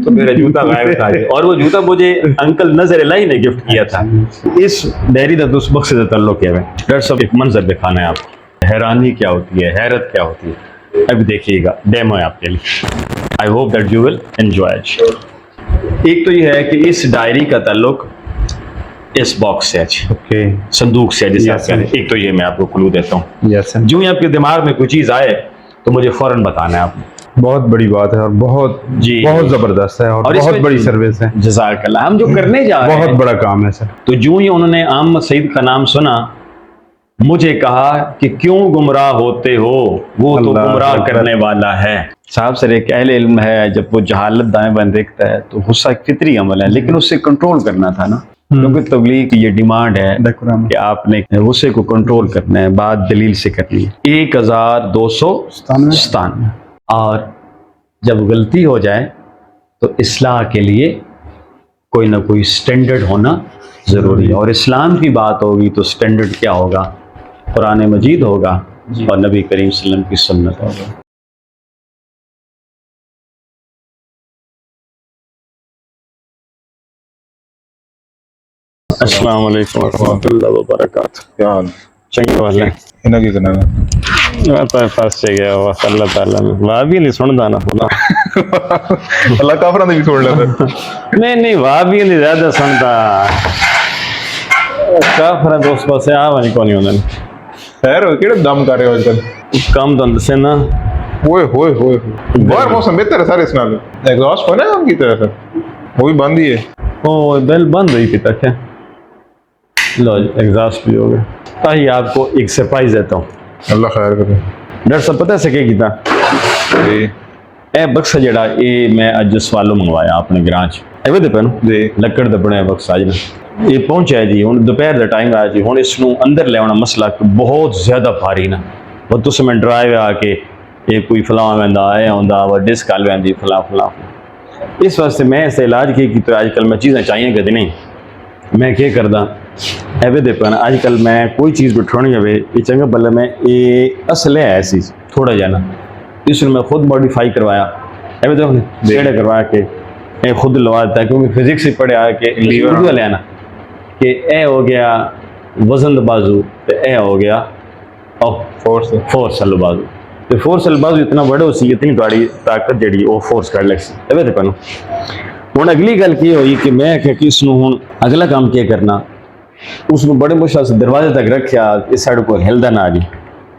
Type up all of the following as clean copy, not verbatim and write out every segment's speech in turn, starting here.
तो मेरा जूता गायब था जी। और वो जूता मुझे अंकल नजर इलाही ने गिफ्ट किया था। इस डायरी का उस वक्त से ताल्लुक है। डॉक्टर साहब एक मंजर दिखाना है आपको, हैरानी क्या होती है, हैरत क्या होती है, अब देखिएगा, डेमो है आपके लिए। I hope that you will enjoy it. एक तो ये है कि इस डायरी का ताल्लुक इस बॉक्स से है, ओके, संदूक से, जिसे आप Yes, कह रहे हैं। एक तो ये मैं आपको क्लू देता हूँ, यस सर। जो ही आपके दिमाग में कोई चीज आए तो मुझे फौरन बताना है आपने। बहुत बड़ी बात है और बहुत जी, बहुत जबरदस्त है और बहुत इसमें बड़ी सर्विस है, जज़ाकल्लाह। हम जो करने जा रहे बहुत हैं, बड़ा काम है सर। तो जो ही उन्होंने अहमद सईद का नाम सुना, मुझे कहा कि क्यों गुमराह होते हो, वो तो अल्लाह गुमराह अकबर। करने वाला है। साहब सर, एक अहले इल्म है, जब वो जहालत दाएं बाएं देखता है तो गुस्सा एक फितरी अमल है, लेकिन उससे कंट्रोल करना था ना, क्योंकि तबलीग की ये डिमांड है कि आपने गुस्से को कंट्रोल करना है, बात दलील से करनी है। 1297। और जब गलती हो जाए तो इस्लाह के लिए कोई ना कोई स्टैंडर्ड होना ज़रूरी है, और इस्लाम की बात होगी तो स्टैंडर्ड क्या होगा? कुरान मजीद होगा और नबी करीम सल्लल्लाहु अलैहि वसल्लम की सुन्नत होगा। अस्सलाम वालेकुम रहमतुल्लाहि व बरकातहू। क्या हाल? चंगी वाले इन्हें की करना है? मैं तो फस गया हुआ, अल्लाह ताला ने वाह भी नहीं सुनदा ना खुदा। अल्लाह काफरा ने भी छोड़ लेता। नहीं नहीं, वाह भी नहीं ज्यादा सुनता, काफरा दोस्त पासे आवा नहीं कोनी उन्होंने खैर केड़े दम कर रहे हो आजकल? कम तो दसे ना। ओए होए होए, बाहर मौसम बेहतर है सारे इस नाल। एग्जॉस्ट फन है हम की तरह सर, वो भी बंद ही है। ओ बेल बंद हुई थी तक है। लो एग्जॉस्ट भी हो गया। आइए आपको एक सरप्राइज देता हूँ। अल्लाह खैर करे। डॉक्टर साहब पता है क्या कीता? जी ए बक्सा जड़ा ये मैं अज सवालों मंगवाया अपने ग्रां च, एवे दे पैन जी लकड़ दा बने बक्सा अज ना ये पहुंचा जी। हुण दोपहर दा टाइम आया जी, हुण इसनूं अंदर ले आना मसला बहुत ज्यादा भारी ना, वो तुस मैं ड्राइव आके ये कोई फलां वंदा है आंदा व डिस्क हल वंदी फलां फलां। इस वास्ते मैं इस इलाज की तो अजकल मैं चीज़ें चाहिए कद नहीं, मैं क्या करदा एवे दे पैन अजकल मैं कोई चीज़ बिठानी हो ये चंगा बल्ले मैं ये असल है ऐसी थोड़ा जा ना, इसमें मैं खुद मॉडिफाई करवाया। एवे देखो जेड़े करवा के ये खुद लवाता, क्योंकि फिजिक्स ही पढ़े आके लीवर ले आना कि ए हो गया वजन द बाजू, तो ए हो गया फोर्स वाला बाजू, तो फोर्स वाला बाजू इतना बड़ा उसी इतनी बड़ी ताकत जड़ी वो फोर्स कर लग सी। एवे ते पैनू हुण अगली गल की हुई कि मैं कि इसनूं हुण अगला काम क्या करना, उसमें बड़े मुश्किल से दरवाजे तक रखा, इस साइड को हिलदा ना जी।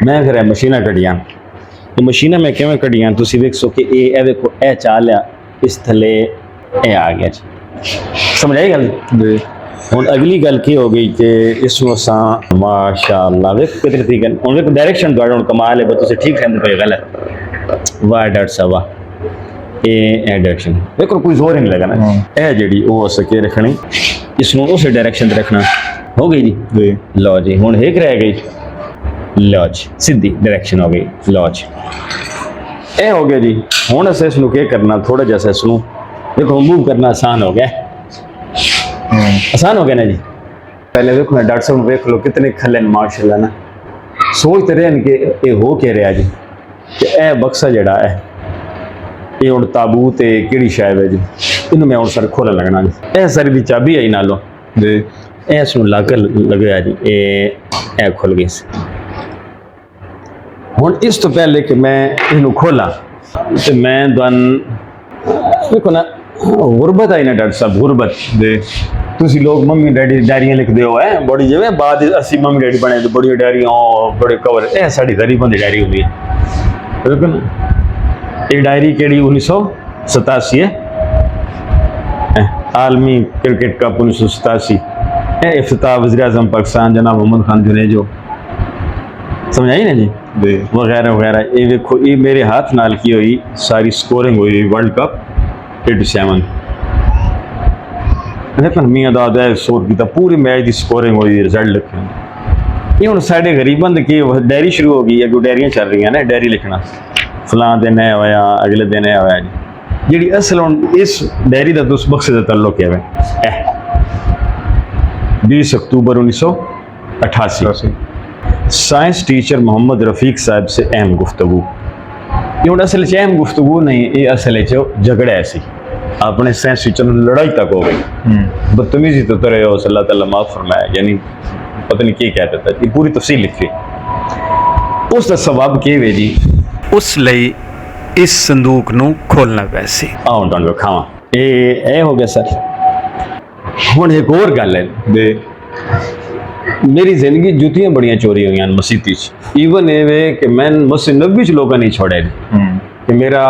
मैं फिर मशीनां कढ़ियां, तो मशीनां मैं किवें कढ़ियां तुसीं वेखो कि ए देखो ए चाल आ इस थले ए आ गया जी, समझ आई गल जी। हुण अगली गल की हो गई कि इसनूं असां माशाअल्लाह वेख कितने तरीके हुण वेख डायरेक्शन तुहाडा हुण कमाल है, पर तुसीं ठीक कहंदे पे गलत। वाह डॉक्टर साहब वाह, ए डायरेक्शन देखो कोई जोर नहीं लगा ना, ए जड़ी वो सके रखनी, इसनूं उस डायरेक्शन ते रखना। हो गई जी। लो जी हुण एक रह गई, लो जी सीधी डायरेक्शन हो गई, लो जी ए हो गया जी। हुण असें इसनूं क्या करना, थोड़ा जैसा इसनूं देखो मूव करना आसान हो गया, आसान हो गया ना जी। पहले देखो ना डॉक्टर साहब देख लो कितने खले माशाल्लाह ना, सोचते रहे कि ये हो क्या रहा जी, कि ए बक्सा जड़ा है ये हुण ताबूत है किहड़ी शायद है जी, इनू मैं हुण सर खोलन लगना जी। ए सर दी चाबी आई नालों जी, ए इसनूं लग गया जी, ए खुल गई। हुण इस तो पहले कि मैं इनू खोला तो मैं देखो ना गुरबत आई ना डॉक्टर साहब, गुरबत जी। तुसी लोग मम्मी डैडी डायरियां लिखते हो है बड़ी जिवें बाद असी मम्मी डैडी बने तो बड़ी डायरियां बड़े कवर, ए साड़ी गरीबां दी डायरी होंदी है बिल्कुल। ये डायरी केड़ी 1987 है, आलमी क्रिकेट कप 1987, इफ्तिताह वज़ीर आज़म पाकिस्तान जनाब मोहम्मद खान जुनेजो, समझ आई ना जी, वगैरह वगैरह। ये देखो ये मेरे हाथ नाल की हुई सारी स्कोरिंग हुई वर्ल्ड कप 87 देखो मियाँ दादा शोर किया पूरी मैच की स्कोरिंग हुई, रिजल्ट लिखे। ये हुण साडे गरीबां दी की डायरी शुरू हो गई, अगों डायरियां चल रही हैं ना, डायरी लिखना फलां दिन है होया अगले दिन है होया जी। जी असल हुण इस डायरी का उस मकसद का तल्लुक है 20 अक्टूबर 1988 साइंस टीचर मोहम्मद रफीक साहब से अहम गुफ्तगू। ये हुण असल अहम गुफ्तगू नहीं, ये असल झगड़ा ऐसी अपने सेंस चलो लड़ाई तक हो गई, बदतमीजी तो तरह हो, अल्लाह ताला माफ फरमाए, यानी पता नहीं क्या कहता था, ये पूरी तफसील लिखी उसका सवाब के वे जी ਉਸ ਲਈ ਇਸ ਸੰਦੂਕ ਨੂੰ ਖੋਲਣਾ ਵੈਸੇ आओ तुहानू खावा ये हो गया सर। हुण एक और गल है दे मेरी जिंदगी जुतियां बड़ियां चोरी हुई मसीती ईवन ये कि मैं मस्जिद नबी च लोग नहीं छोड़े कि मेरा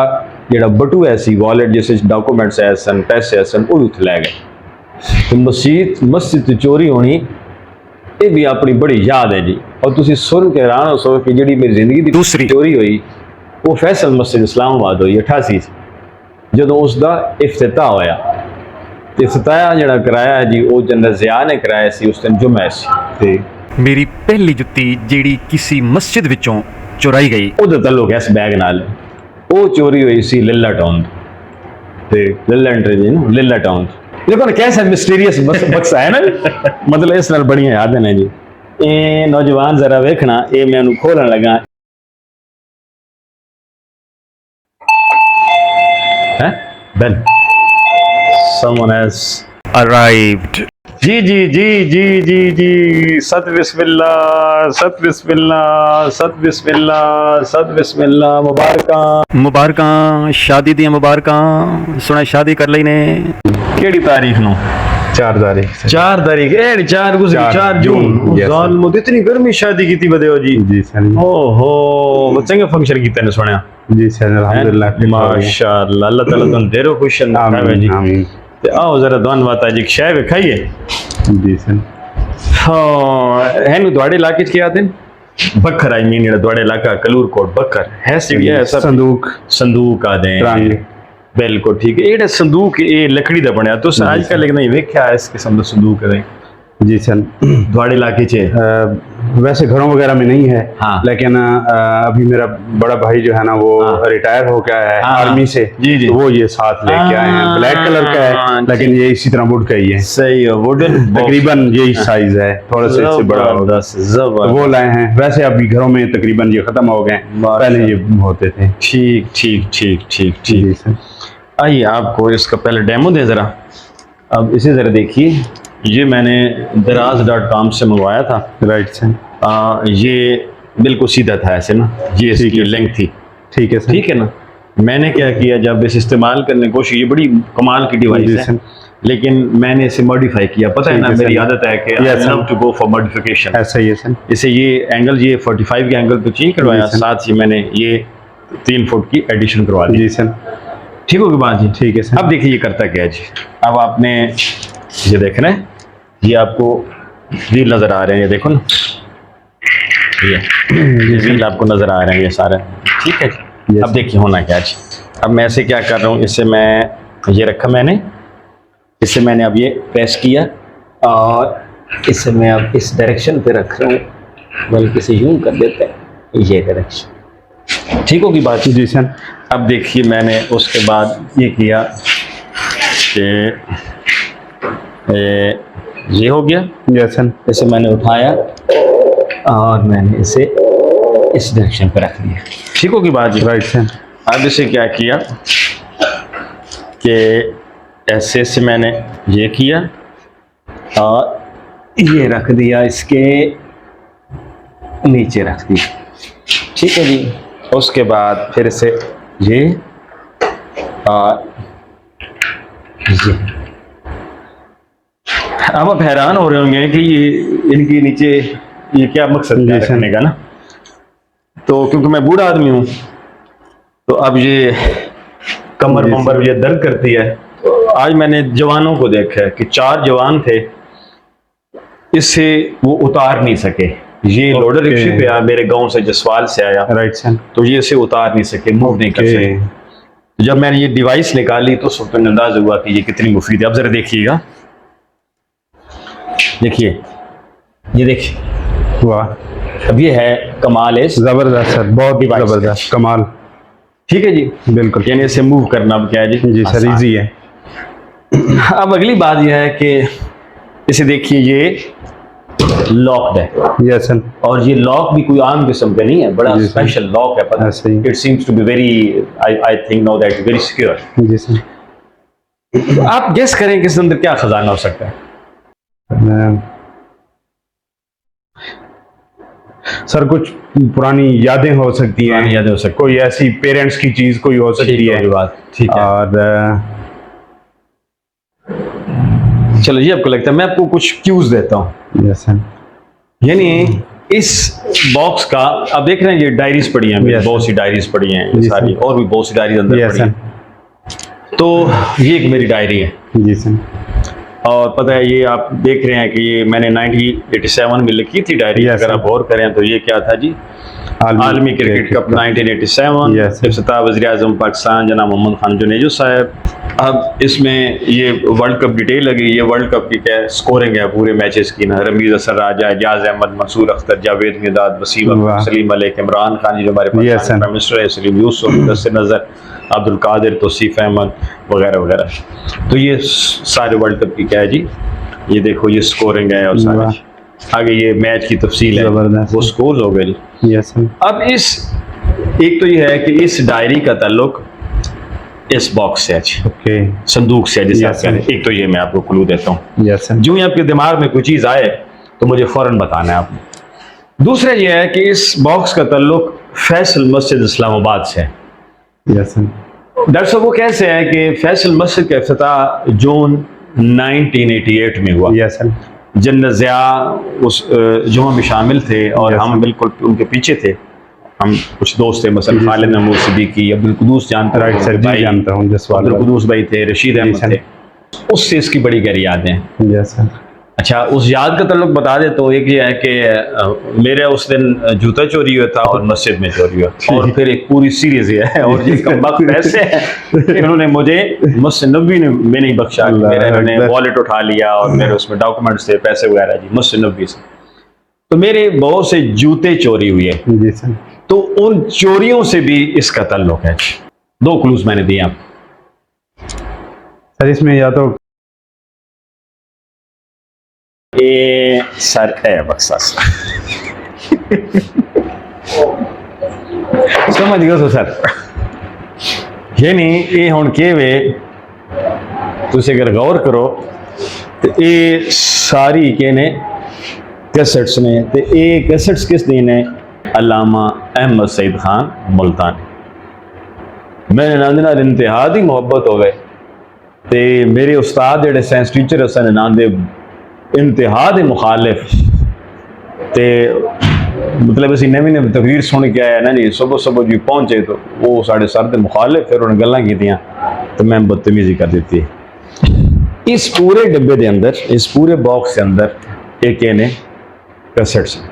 जेड़ा बटू है सी वॉलेट जिस डॉक्यूमेंट्स है सन पैसे है सन वो भी उत्थे लै गए। तो मस्जिद चोरी होनी ये भी अपनी बड़ी याद है जी। और तुसी सुन के हैरान हो कि जी मेरी जिंदगी की दूसरी चोरी हुई वो फैसल मस्जिद इस्लामाबाद हुई 88 जो उसका इफ्तिताह होया। इफ्तिताह जड़ा कराया जी वो जनरल ज़िया ने कराया सी उस दिन जुम्मे सी। ਮੇਰੀ ਪਹਿਲੀ ਜੁੱਤੀ ਜਿਹੜੀ ਕਿਸੇ ਮਸਜਿਦ ਵਿੱਚੋਂ ਚੁਰਾਈ ਗਈ ਉਹਦਾ ਤਾਲੁਕ ਇਸ ਬੈਗ ਨਾਲ ਉਹ ਚੋਰੀ ਹੋਈ ਸੀ ਲਿਲਾ ਟਾਊਨ ਤੇ ਲਿਲਾ ਐਂਟਰੀ ਨੂੰ ਲਿਲਾ ਟਾਊਨ। देखो ना कैसा मिस्टीरियस बक्सा है ना मतलब इस नाल बड़ियां यादें ने जी। ये नौजवान जरा वेखना ये मैं उन्हें खोलन लगा है बेल someone has arrived जी जी जी जी जी जी सत बिस्मिल्लाह सत बिस्मिल्लाह सत बिस्मिल्लाह सत बिस्मिल्लाह मुबारकां ਮੁਬਾਰਕਾਂ ਸ਼ਾਦੀ ਦੀਆਂ ਮੁਬਾਰਕਾਂ ਸੁਣਾ ਸ਼ਾਦੀ ਕਰ ਲਈ ਨੇ केड़ी तारीख नु 4 तारीख से 4 तारीख ए 4 गुजरी 4 जून yes, जान इतनी गर्मी शादी की थी बदे हो जी। जी सर ओहो वो चंगे फंक्शन कीते ने सुनया जी सर अल्हम्दुलिल्लाह माशाअल्लाह अल्लाह ताला तुम देरो खुश है जी। आमीन ते आओ जरा दोन बात जी शय वे खाइए जी सर हां है नु ਤੁਹਾਡੇ ਇਲਾਕੇ ਚ ਕੀ ਆते हैं बकर आई मीन ਜਿਹੜਾ ਤੁਹਾਡੇ ਇਲਾਕਾ ਕਲੂਰ ਕੋਟ बकर है सी है सब संदूक आदे हैं बिल्कुल ठीक है। ये संदूक ये लकड़ी का बनया तो आजकल लेकिन नहीं वेख्या इस किस्म का संदूक है जी सर ਤੁਹਾਡੇ इलाके च वैसे घरों वगैरह में नहीं है हाँ। लेकिन अभी मेरा बड़ा भाई जो है ना वो हाँ। रिटायर हो गया है हाँ। आर्मी से जी जी तो वो ये साथ लेके आए हैं ब्लैक कलर का है लेकिन ये इसी तरह वुड का ही है सही है वुडन तकरीबन यही साइज है थोड़ा सा इससे बड़ा होगा तो वो लाए हैं। वैसे अभी घरों में तकरीबन ये खत्म हो गए पहले ये होते थे। ठीक ठीक ठीक ठीक ठीक जी सर आइए आपको इसका पहले डेमो दें ज़रा। अब इसे ज़रा देखिए ये मैंने दराज.com से मंगवाया था राइट सर ये बिल्कुल सीधा था ऐसे ना ये इसकी लिंक थी ठीक है सर ठीक है ना। मैंने क्या किया जब इसे इस्तेमाल करने की कोशिश ये बड़ी कमाल की डिवाइस है लेकिन मैंने इसे मॉडिफाई किया पता है ना मेरी आदत है कि I love to go for modification ऐसा ही है सर। इसे ये एंगल ये 45 के एंगल पे चेंज करवाया साथ ही मैंने ये 3 फुट की एडिशन करवा दी। जी सर ठीक होगी बात जी ठीक है सर। अब देखिए ये करता क्या है जी। अब आपने ये देखना है ये आपको व्हील नज़र आ रहे हैं ये देखो ना ये व्हील आपको नज़र आ रहे हैं ये सारे ठीक है जी। अब देखिए होना क्या जी। अब मैं ऐसे क्या कर रहा हूँ इससे मैं ये रखा मैंने इससे मैंने अब ये प्रेस किया और इससे मैं अब इस डायरेक्शन पे रख रहा हूँ बल्कि इसे यूं कर देते हैं ये डायरेक्शन ठीक होगी बात जी सर। अब देखिए मैंने उसके बाद ये किया कि ये हो गया यस सर। इसे मैंने उठाया और मैंने इसे इस डायरेक्शन पर रख दिया ठीक होगी बात जी। Right sir. अब इसे क्या किया कि ऐसे से मैंने ये किया और ये रख दिया इसके नीचे रख दिया ठीक है जी। उसके बाद फिर से ये और ये अब आप हैरान हो रहे होंगे कि ये इनके नीचे ये क्या मकसद है रखने का ना। तो क्योंकि मैं बूढ़ा आदमी हूँ तो अब ये कमर बम्बर ये दर्द करती है। तो आज मैंने जवानों को देखा है कि 4 जवान थे इससे वो उतार नहीं सके। ये लोडर रिक्शे पे आया मेरे गांव से जसवाल से आया राइट सर। तो ये इसे उतार नहीं सके मूव नहीं कर सके। जब मैंने ये डिवाइस निकाली तो उस वक्त अंदाज हुआ कि ये कितनी मुफीद है। अब जरा देखिएगा देखिए ये देखिए वाह अब ये है कमाल है जबरदस्त सर बहुत डिवाइस जबरदस्त कमाल ठीक है जी बिल्कुल यानी इसे मूव करना अब क्या है जी सर इजी है। अब अगली बात यह है कि इसे देखिए ये लॉक्ड है यस सर। और ये लॉक भी कोई आम किस्म का नहीं है बड़ा जी सर। स्पेशल लॉक है पता ऐसे ही। It seems to be very I think no that very secure जी सर। आप गेस करें कि इसके अंदर क्या खजाना हो सकता है? सर कुछ पुरानी यादें हो सकती हैं, पुरानी यादें हो सकती कोई ऐसी पेरेंट्स की चीज कोई हो सकती है। बात ठीक है। और चलो ये आपको लगता है, मैं आपको कुछ क्यूज देता हूँ। Yes sir. यानी इस बॉक्स का आप देख रहे हैं, ये डायरीज पड़ी हैं, Yes, बहुत सी डायरीज पड़ी हैं, ये जी, सारी, sir. और भी बहुत सी डायरीज अंदर यस पड़ी सर। हैं। तो ये एक मेरी डायरी है, जी सर। और पता है ये आप देख रहे हैं कि ये मैंने 1987 में लिखी थी डायरी। Yes, अगर sir. आप गौर करें तो ये क्या था जी, आलमी क्रिकेट कप 1987, Yes, sir. इफ्तिताह वज़ीर-ए-आज़म पाकिस्तान जनाब मोहम्मद खान जुनेजो साहब। अब इसमें ये वर्ल्ड कप डिटेल लगी, ये वर्ल्ड कप की क्या स्कोरिंग है पूरे मैचेस की ना, रमीज असर राजा, एजाज अहमद, मंसूर अख्तर, जावेद मिदाद, वसीम अख्तर, वाह। सलीम मलिक, इमरान खान जो हमारे Yes, Pakistan sir. Prime minister है, सलीम यूसुफ, मुदस्सिर नज़र, अब्दुल कादिर, तौसीफ अहमद वगैरह वगैरह। तो ये सारे वर्ल्ड कप की क्या है जी, ये देखो ये स्कोरिंग है, और वाह। सारे आगे ये मैच की तफसील है, जबरदस्त। वो स्कोर हो गए जी। Yes sir. अब इस एक तो ये है कि इस डायरी का ताल्लुक इस बॉक्स से है जी, ओके। संदूक से है, जिसे आप Yes, कह रहे हैं। एक तो ये मैं आपको क्लू देता हूँ, यस सर। जो ही आपके दिमाग में कोई चीज़ आए तो मुझे फ़ौरन बताना है आपने। दूसरा ये है कि इस बॉक्स का ताल्लुक फैसल मस्जिद इस्लामाबाद से है। Yes sir. डॉक्टर साहब वो कैसे है कि फैसल मस्जिद का इफ्तिताह जून 1988 में हुआ। Yes sir. जन्नत ज़िया उस जुमा में शामिल थे, और Yes, हम sir. बिल्कुल उनके पीछे थे। हम कुछ दोस्त थे, मसलन खालिद महमूद सिद्दीकी, अब्दुल कुदूस जानते राइट सर, जी जानता हूँ जसवाल अब्दुल कुदूस भाई थे, रशीद अहमद sir. थे। उससे इसकी बड़ी गहरी यादें हैं। Yes sir. अच्छा, उस याद का ताल्लुक बता दे तो एक ये है कि मेरा उस दिन जूता चोरी हुआ था और मस्जिद में चोरी हुआ, और फिर एक पूरी सीरीज ये है, और ये कमबख्त ऐसे है कि इन्होंने मुझे मस्जिद नबवी ने में नहीं बख्शा, कि मेरा इन्होंने वॉलेट उठा लिया और मेरे उसमें डॉक्यूमेंट्स थे, पैसे वगैरह जी, मस्जिद नबवी से। तो मेरे बहुत से जूते चोरी हुए, जी सर। तो उन चोरियों से भी इसका ताल्लुक है। दो क्लूज मैंने दिए आपको। सर इसमें या तो ए सर है बक्सा समझ गए तो सर, ये नहीं ये हुण के वे तुसी अगर गौर करो तो ये सारी के ने कैसेट्स ने, तो ये कैसेट्स किस दी ने, अल्लामा अहमद सईद खान मुल्तानी। मैंने नांदे नाल इंतहा दी मुहब्बत हो गए, ते मेरे उस्ताद जेडे साइंस टीचर असन नांदे इंतहा दे मुखालिफ, ते मतलब असी नवी नवी तकरीर सुन के आया ना जी, सुबह सुबह जी पहुंचे तो वो साढ़े सर दे मुखालिफ, फिर उन्हें गल्लां कीतियां तो मैं बदतमीजी कर दी। इस पूरे डब्बे के अंदर, इस पूरे बॉक्स के अंदर एक ने कैसेट्स।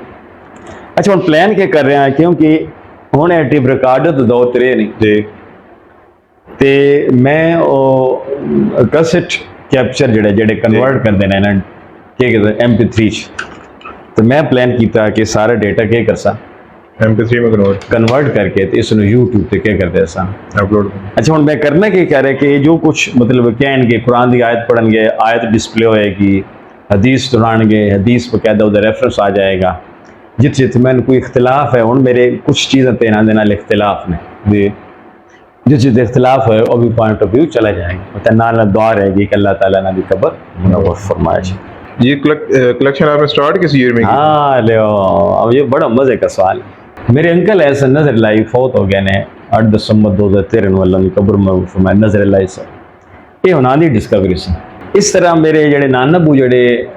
अच्छा हम प्लान क्या कर रहे हैं, क्योंकि हुण टिप रिकॉर्डर तो दो त्रे नहीं जी ते मैं कैसेट कैप्चर जेडे जेडे कन्वर्ट कर देना ना के कहते MP3 तो मैं प्लान किया कि सारा डेटा क्या कर सा MP3 में कन्वर्ट करके तो इसमें YouTube पे क्या कर दे सा अपलोड। अच्छा हम मैं करना क्या कह रहे कि जो कुछ मतलब कहेंगे कुरान की आयत पढ़ेंगे, आयत डिस्प्ले होएगी, हदीस सुनाएंगे, हदीस बकायदा उधर रेफरेंस आ जाएगा। जित जित मैंने कोई इख्तिलाफ है उन मेरे कुछ चीज़ें तेना देना इख्तिलाफ ने जी, जिस जित इख्तिलाफ है वो भी पॉइंट ऑफ व्यू चला जाएगा, मतलब नाल दुआ रहेगी कि अल्लाह ताला ना भी कब्र मुनव्वर फरमाए। ये कलेक्शन आपने स्टार्ट किस ईयर में की? हाँ ले अब ये बड़ा मजे का सवाल है। मेरे अंकल ऐसा नजर लाई फौत हो गए ने 8 दिसंबर 2013 वाला कब्र में फरमाया नजर लाई से ये उन्होंने दी डिस्कवरी से। इस तरह मेरे जड़े नाना बू जड़े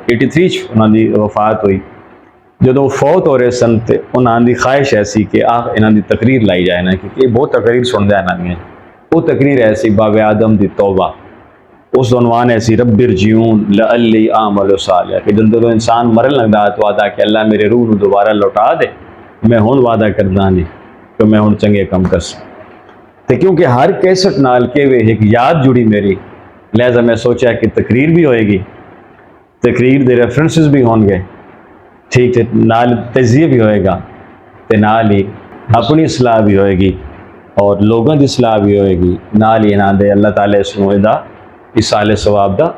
83 उन्होंने वफात हुई, जो फौत हो रहे सन ते उन्होंने ख्वाहिश ऐसी कि आप इन्हों की तकरीर लाई जाए ना, क्योंकि बहुत तकरीर सुनते हैं इन्होंने। वो तकरीर ऐसी बाब आदम दी तौबा, उस उन्वान ऐसी रब्बिर जियून लअल्ली आमल सालिह कि जब इंसान मरन लगता तो आदा कि अल्लाह मेरे रूह दोबारा लौटा दे, मैं हुण वादा करदा नहीं तो मैं हुण चंगे कम कर सकता। तो क्योंकि हर कैसेट नाल के वे एक याद जुड़ी मेरी, लिहाजा मैं सोचा कि तकरीर भी होएगी, तकरीर दे रेफरेंसेस भी होंगे, ठीक है, नाल तजिए भी होएगा, तो नाल ही अपनी इसलाह भी होएगी और लोगों की इसलाह भी होएगी, नाल ही ना दे अल्लाह ताला इसनूं इहदा इसाले सवाब का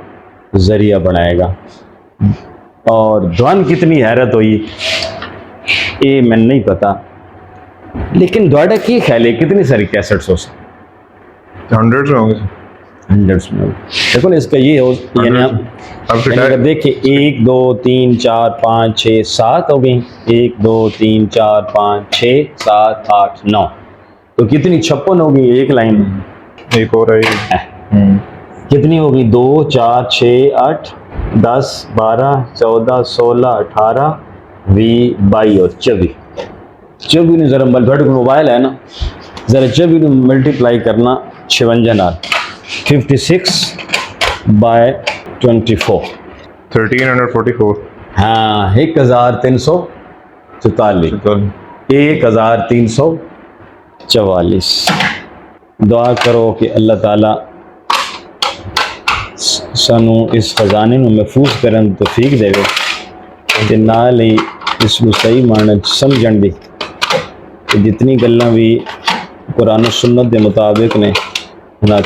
जरिया बनाएगा। और दुआन कितनी हैरत हुई ये मैंने नहीं पता, लेकिन द्वाड़ा की ख्याल है कितनी सारी कैसेट्स हो सकती? हंड्रेड्स में होंगे। हंड्रेड्स में। देखो ना इसका ये हो, यानी अब यानी अगर देखिए 1 2 3 4 5 6 7 हो गई, 1 2 3 4 5 6 7 8 9, तो कितनी 56 हो गई एक लाइन में। एक और है। कितनी हो गई 2 4 6 8 10 12 14 16 18 20 22 और 24 ने जरा थोड़े को मोबाइल है ना, जरा 24 मल्टीप्लाई करना 56 नाल 56 बाय 24, 1344। हाँ 1344, 1344। दुआ करो कि अल्लाह ताला सानू इस खजाने ਨੂੰ महफूज करन ਦੀ तौफीक देवे ਤੇ ਨਾਲ ਹੀ ਇਸ ਨੂੰ ਸਹੀ ਮਾਇਨੇ ਚ ਸਮਝਣ ਦੀ, ਤੇ ਜਿਤਨੀ ਗੱਲਾਂ ਵੀ ਕੁਰਾਨ ਸੁन्नत ਦੇ ਮੁਤਾबिक ਨੇ ਉਹਨਾਂ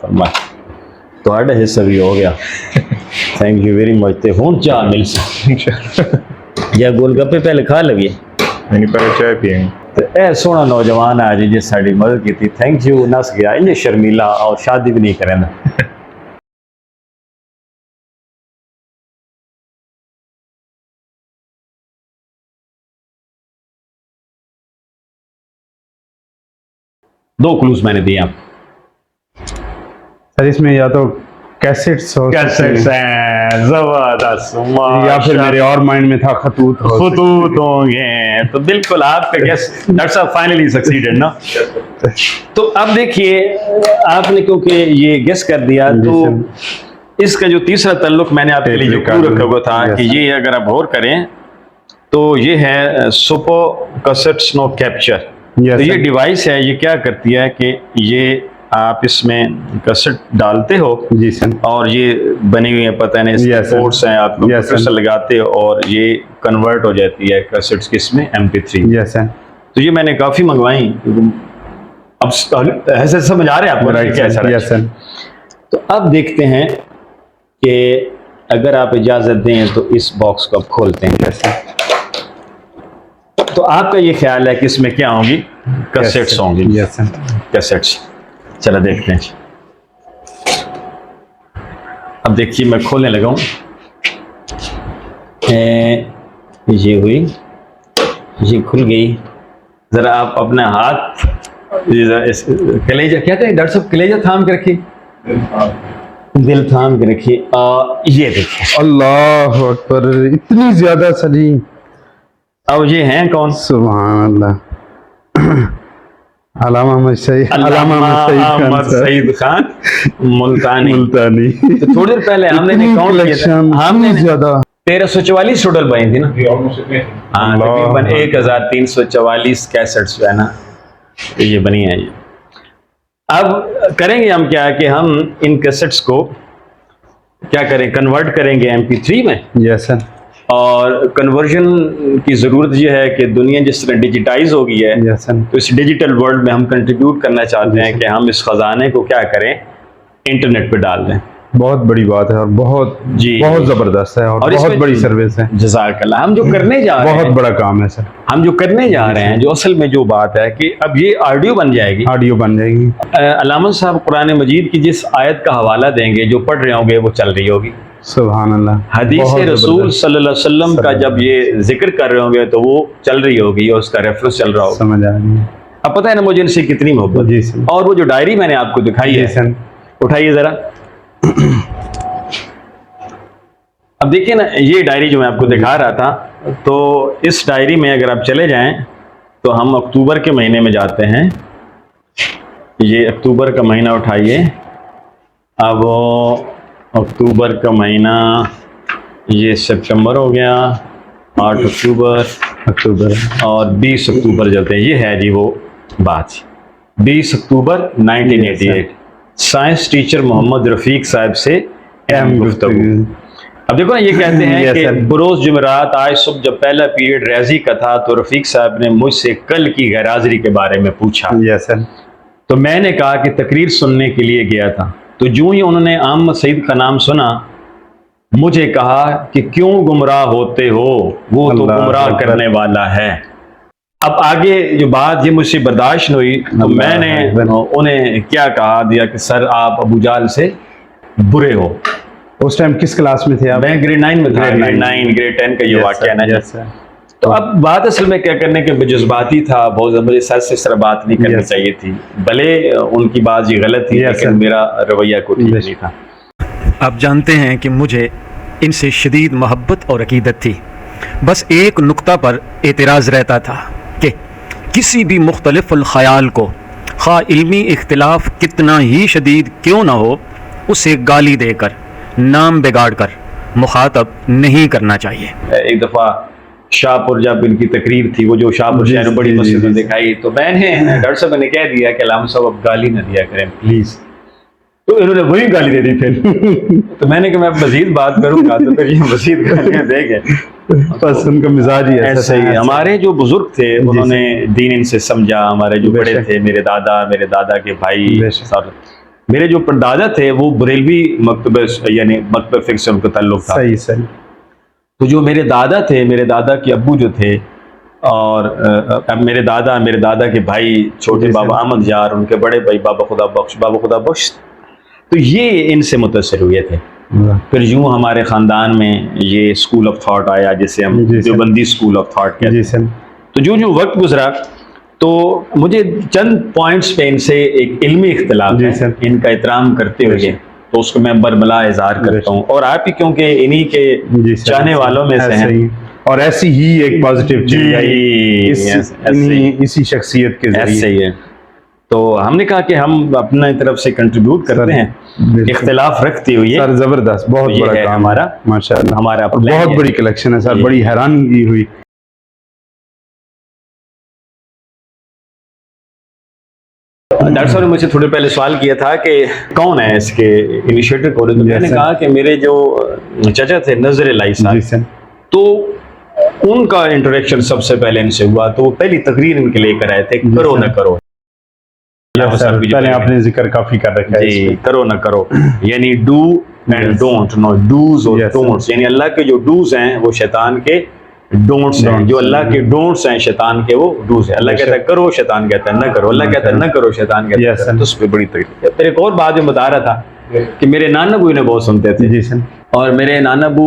फरमाए। ਤੁਹਾਡਾ ਹਿੱਸਾ ਵੀ ਹੋ ਗਿਆ। Thank you very much. ਤੇ ਹੁਣ ਚਾਹ ਮਿਲ ਸੀ ਜਾਂ गोलगप्पे पहले खा लगे, नहीं पहले चाय पिएंगे। तो ए सोना नौजवान है जी जिस साड़ी मदद की थी, थैंक यू। नस गया इन्हें शर्मीला और शादी भी नहीं करें। दो क्लूज मैंने दिए आप। सर इसमें या तो कैसेट्स हो कैसेट्स हैं, जबरदस्त, या फिर मेरे और माइंड में था खतूत हो खतूत होंगे। तो बिल्कुल आपका गेस डॉक्टर साहब फाइनली सक्सीडेड ना। तो अब देखिए आपने क्योंकि ये गेस कर दिया, तो इसका जो तीसरा ताल्लुक मैंने आपके लिए जो क्लू रखा हुआ था कि ये अगर आप गौर करें तो ये है सुपर कैसेट स्नो कैप्चर। तो ये डिवाइस है, ये क्या करती है कि ये आप इसमें कैसेट डालते हो जी सर, और ये बनी हुई है, पता नहीं पोर्ट्स हैं, आप कैसेट लगाते हो और ये कन्वर्ट हो जाती है कैसेट्स किसमें, MP3। Yes sir. तो ये मैंने काफ़ी मंगवाई। अब ऐसे समझ आ रहे हैं आपको? Yes sir. तो अब देखते हैं कि अगर आप इजाज़त दें तो इस बॉक्स को अब खोलते हैं। Yes sir. तो आपका ये ख्याल है कि इसमें क्या होंगी? कैसेट्स होंगी। Yes sir. कैसेट्स। चलो देखते हैं। अब देखिए मैं खोलने लगा हूँ। ये हुई, ये खुल गई। ज़रा आप अपना हाथ कलेजा, क्या कहें डॉक्टर साहब, कलेजा थाम के रखिए, दिल थाम के रखिए। ये देखिए, अल्लाह अकबर, इतनी ज्यादा सजी। अब ये हैं कौन? सुभान अल्लाह। अलामा अहमद सईद खान मुल्तानी। तो थोड़ी देर पहले हमने काउंट किया था, हमने ज्यादा 1344 टोटल बनी थी ना। हाँ, तकरीबन 1344 कैसेट्स जो है ना ये बनी है। ये अब करेंगे हम क्या कि हम इन कैसेट्स को क्या करें, कन्वर्ट करेंगे MP3 में। Yes sir. और कन्वर्जन की ज़रूरत यह है कि दुनिया जिस तरह डिजिटाइज हो गई है, यस सर, तो इस डिजिटल वर्ल्ड में हम कंट्रीब्यूट करना चाहते हैं कि हम इस खजाने को क्या करें, इंटरनेट पे डाल दें। बहुत बड़ी बात है और बहुत बहुत जबरदस्त है और बहुत बड़ी सर्विस है। जज़ाकल्लाह। हम जो करने जा रहे हैं बहुत बड़ा काम है सर। हम जो करने जा रहे हैं, जो असल में जो बात है कि अब ये ऑडियो बन जाएगी, ऑडियो बन जाएगी। अलामा साहब कुरान मजीद की जिस आयत का हवाला देंगे, जो पढ़ रहे होंगे वो चल रही होगी। सुभान अल्लाह। हदीस रसूल सल्लल्लाहु अलैहि वसल्लम का जब ये जिक्र कर रहे होंगे तो वो चल रही होगी और उसका रेफरेंस चल रहा होगा। समझ आ रही है। अब पता है ना मुझे इनसे कितनी मोहब्बत। जी सर। और वो जो डायरी मैंने आपको दिखाई है, उठाइए जरा। अब देखिए ना, ये डायरी जो मैं आपको दिखा रहा था, तो इस डायरी में अगर आप चले जाएं तो हम अक्टूबर के महीने में जाते हैं। ये अक्टूबर का महीना उठाइए। अब अक्टूबर का महीना, ये सितंबर हो गया, 8 अक्टूबर और 20 अक्टूबर जाते हैं। ये है जी वो बात, 20 अक्टूबर 1988, साइंस टीचर मोहम्मद रफ़ीक साहब से अहम गुफ्तगू। अब देखो ना, ये कहते हैं कि बरोज़ जुमेरात आज सुबह जब पहला पीरियड रियाजी का था तो रफ़ीक साहब ने मुझसे कल की गैरहाज़िरी के बारे में पूछा। Yes sir. तो मैंने कहा कि तकरीर सुनने के लिए गया था। तो जो ही उन्होंने अहमद सईद का नाम सुना, मुझे कहा कि क्यों गुमराह होते हो, वो तो गुमराह करने वाला है। अब आगे जो बात ये मुझसे बर्दाश्त नहीं हुई तो मैंने उन्हें क्या कहा दिया कि सर आप अबू जाल से बुरे हो। उस टाइम किस क्लास में थे आप? मैं ग्रेड 9 में था, ग्रेड 9 ग्रेड 10 का ये वाक़या है ना। तो अब बात असल में क्या करने के जज्बाती था बहुत, मुझे सर से इस तरह बात नहीं करनी चाहिए थी, भले उनकी बात ये गलत थी लेकिन मेरा रवैया को ठीक नहीं था। आप जानते हैं कि मुझे इनसे शदीद मोहब्बत और अकीदत थी, बस एक नुक्ता पर एतराज़ रहता था कि किसी भी मुख्तलिफ़ुल ख़याल को खा इल्मी इख्तिलाफ कितना ही शदीद क्यों ना हो उसे गाली देकर नाम बिगाड़ कर मुखातब नहीं करना चाहिए। एक दफ़ा शाहपुर जब इनकी तकरीर थी, वो जो शाहपुर शहर बड़ी मस्जिद में दिखाई, तो मैंने डॉक्टर साहब ने कह दिया कि अल्लामा साहब अब गाली ना दिया करें प्लीज़, तो इन्होंने वही गाली दे दी फिर। तो मैंने कहा मैं मजीद बात करूंगा तो फिर ये मजीद गालियां देंगे। बस उनका मिजाज ही ऐसे ही हमारे जो बुजुर्ग थे उन्होंने दीन इनसे समझा। हमारे जो बड़े थे, मेरे दादा के भाई, मेरे जो परदादा थे वो बरेलवी मकतब यानी मकतब फिक्र से उनका ताल्लुक था। सही सही। तो जो मेरे दादा थे, मेरे दादा के अब्बू जो थे, और अब मेरे दादा के भाई छोटे बाबा अहमद यार, उनके बड़े भाई बाबा खुदा बख्श, तो ये इनसे मुतासिर हुए थे। फिर यूं हमारे ख़ानदान में ये स्कूल ऑफ थॉट आया जिसे हम देवबंदी स्कूल ऑफ थॉट कहते हैं। तो जो वक्त गुजरा तो मुझे चंद पॉइंट्स पे इनसे एक इल्मी इख्तिलाफ है, इनका एहतराम करते हुए तो उसको मैं बरमला इज़हार करता हूँ। और आप ही क्योंकि इन्हीं के चाहने वालों में से हैं और ऐसी ही एक पॉजिटिव चीज आई इसी शख्सियत के जरिए ऐसे ही है। तो हमने कहा कि हम अपना तरफ से कंट्रीब्यूट करते हैं इख्तिलाफ रखते हुए। सर जबरदस्त, बहुत तो बड़ा है काम हमारा, माशाल्लाह, हमारा बहुत बड़ी कलेक्शन है सर, बड़ी हैरानगी हुई। डॉक्टर साहब ने मुझसे थोड़े पहले सवाल किया था कि कौन है इसके इनिशिएटर को, तो मैंने कहा कि मेरे जो चाचा थे नजर लाई साहब, तो उनका इंटरेक्शन सबसे पहले इनसे हुआ। तो वो पहली तकरीर इनके लेकर आए थे, करो ना करो। पहले आपने जिक्र काफी कर रखा है जी, करो ना करो यानी do and don't, no dos और डोंट्स, यानी अल्लाह के जो डूज हैं वो शैतान के डोंट्स हैं, जो अल्लाह के डोंट्स हैं शैतान के वो डूज हैं। अल्लाह कहता है करो, शैतान कहता है ना करो, अल्लाह कहता है ना करो, शैतान कहता है। तो उस पर बड़ी तकलीफ। फिर एक और बात में बता रहा था कि मेरे नाना बू इन्हें बहुत सुनते थे। जी सर। और मेरे नाना बू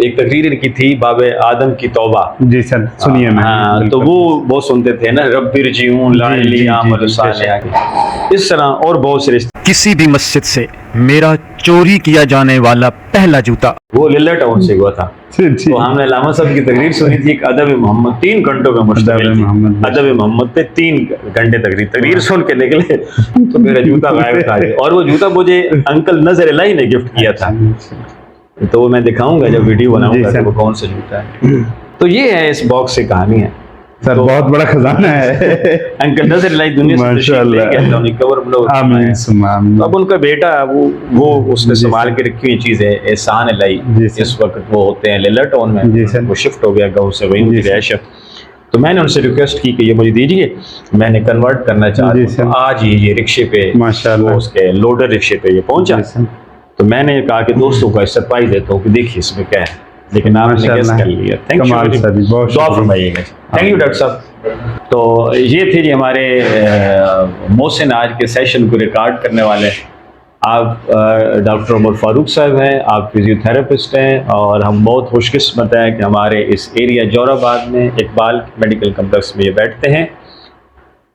एक तकरीर इनकी थी बाबे आदम की तौबा। जी सर, सुनिए। हाँ, तो वो बहुत सुनते थे ना, रब्बिर जीऊन लाली आमल सालिह, इस तरह और बहुत से। किसी भी मस्जिद से मेरा चोरी किया जाने वाला पहला जूता वो लिल्ला टाउन से हुआ था। तो हमने अल्लामा साहब की तकरीर सुनी थी, अदब मोहम्मद 3 घंटों में मुश्तमिल थी। अदब मोहम्मद पे 3 घंटे तकरीर सुन के निकले तो मेरा जूता गायब था। और वो जूता मुझे अंकल नजर इलाही ने गिफ्ट किया था, तो वो मैं दिखाऊंगा जब वीडियो बनाऊंगा कि वो कौन सा जूता है। तो ये है इस बॉक्स से कहानी है सर, बहुत बड़ा खजाना है। अंकल नजर इलाही दुनिया से तशरीफ ले गए, उन्होंने कवर ब्लॉग। आमीन सुम्मा आमीन। अब उनका बेटा वो उसने संभाल के रखी हुई चीज है, एहसान इलाही। इस वक्त वो होते हैं लिल्ला टाउन में, वो शिफ्ट हो गया गाँव से, वहीं उनकी रिहाइश है। तो मैंने उनसे रिक्वेस्ट की कि ये मुझे दीजिए, मैंने कन्वर्ट करना चाहता हूँ। आज ही ये रिक्शे पे माशाल्लाह उसके लोडर रिक्शे पे ये पहुंचा। तो मैंने कहा कि दोस्तों को सरप्राइज देता हूँ कि देखिए इसमें क्या है, लेकिन आपने गेस कर लिया। थैंक यू, दुआ फरमाइएगा। थैंक यू डॉक्टर साहब। तो ये थे जी हमारे मोहसिन आज के सेशन को रिकॉर्ड करने वाले। आप डॉक्टर उमर फारूक साहब हैं, आप फिजियोथेरेपिस्ट हैं, और हम बहुत खुशकिस्मत हैं कि हमारे इस एरिया जोराबाद में इकबाल मेडिकल कम्प्लेक्स में ये बैठते हैं।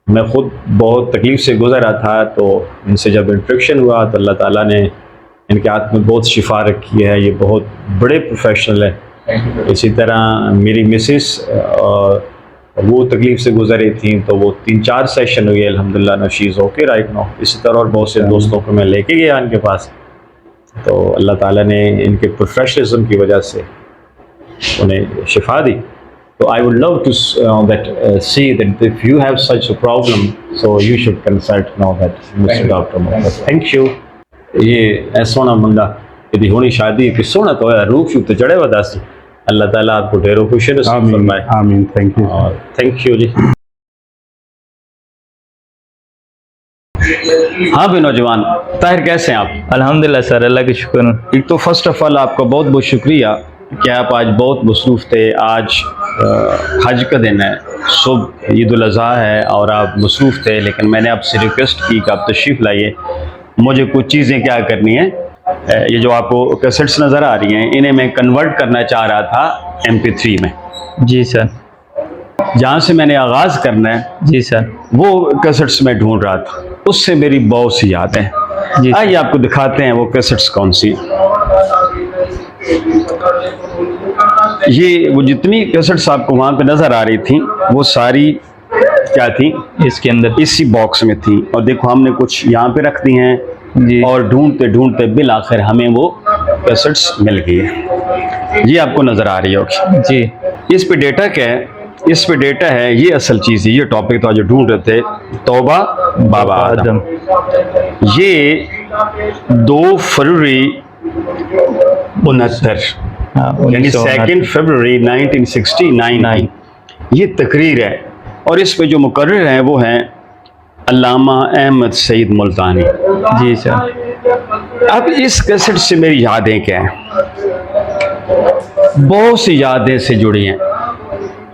मैं ख़ुद बहुत तकलीफ़ से गुजर रहा था, तो इनसे जब इंट्रैक्शन हुआ तो अल्लाह ताला ने इनके हाथ में बहुत शिफा रखी है। ये बहुत बड़े प्रोफेशनल है। इसी तरह मेरी मिसिस वो तकलीफ़ से गुजरी थी, तो वो 3-4 सेशन हुए अल्हम्दुलिल्लाह, ना she is okay right now. इसी तरह और बहुत से दोस्तों को मैं लेके गया इनके पास, तो अल्लाह ताला ने इनके प्रोफेशनलिज्म की वजह से उन्हें शिफा दी। तो I would love to see that if you have such a problem so you should consult now that mister doctor. Thank you. ये सोना मुंडा यदि होनी शादी कि सोना तो है, रूप शूप तो चढ़े हुआ दस। अल्लाह ताला आपको ढेरों खुशी नसीब फरमाए। आमीन। Thank you. और थैंक यू जी। हाँ भी नौजवान ताहिर, कैसे हैं आप? अल्हम्दुलिल्लाह सर, अल्लाह के शुक्र। एक तो फर्स्ट ऑफ ऑल आपका बहुत बहुत शुक्रिया कि आप आज बहुत मसरूफ़ थे। आज हज का दिन है, सुबह ईद उल अज़हा है और आप मसरूफ़ थे, लेकिन मैंने आपसे रिक्वेस्ट की कि आप तशरीफ़ लाइए, मुझे कुछ चीज़ें क्या करनी है। ये जो आपको कैसेट्स नज़र आ रही हैं, इन्हें मैं कन्वर्ट करना चाह रहा था MP3 में। जी सर। जहाँ से मैंने आगाज़ करना है, जी सर। वो कैसेट्स में ढूंढ रहा था, उससे मेरी बहुत सी यादें हैं। जी आइए आपको दिखाते हैं वो कैसेट्स कौन सी हैं। ये वो जितनी कैसेट्स आपको वहाँ पे नज़र आ रही थी, वो सारी क्या थी, इसके अंदर इसी बॉक्स में थी। और देखो हमने कुछ यहाँ पे रख दी हैं जी। और ढूंढते ढूंढते बिल आखिर हमें वो कैसेट्स मिल गई है। ये आपको नज़र आ रही होगी जी। इस पे डेटा क्या है, इस पे डेटा है, ये असल चीज़ है, ये टॉपिक था जो ढूंढ रहे थे, तौबा बाबा आदम। ये 2 फरवरी 69 यानी 2 फरवरी 1969 ये तकरीर है। और इस पे जो मुकर्रिर हैं वो हैं अल्लामा अहमद सईद मुल्तानी। जी सर। अब इस कैसेट से मेरी यादें क्या हैं, बहुत सी यादें से जुड़ी हैं।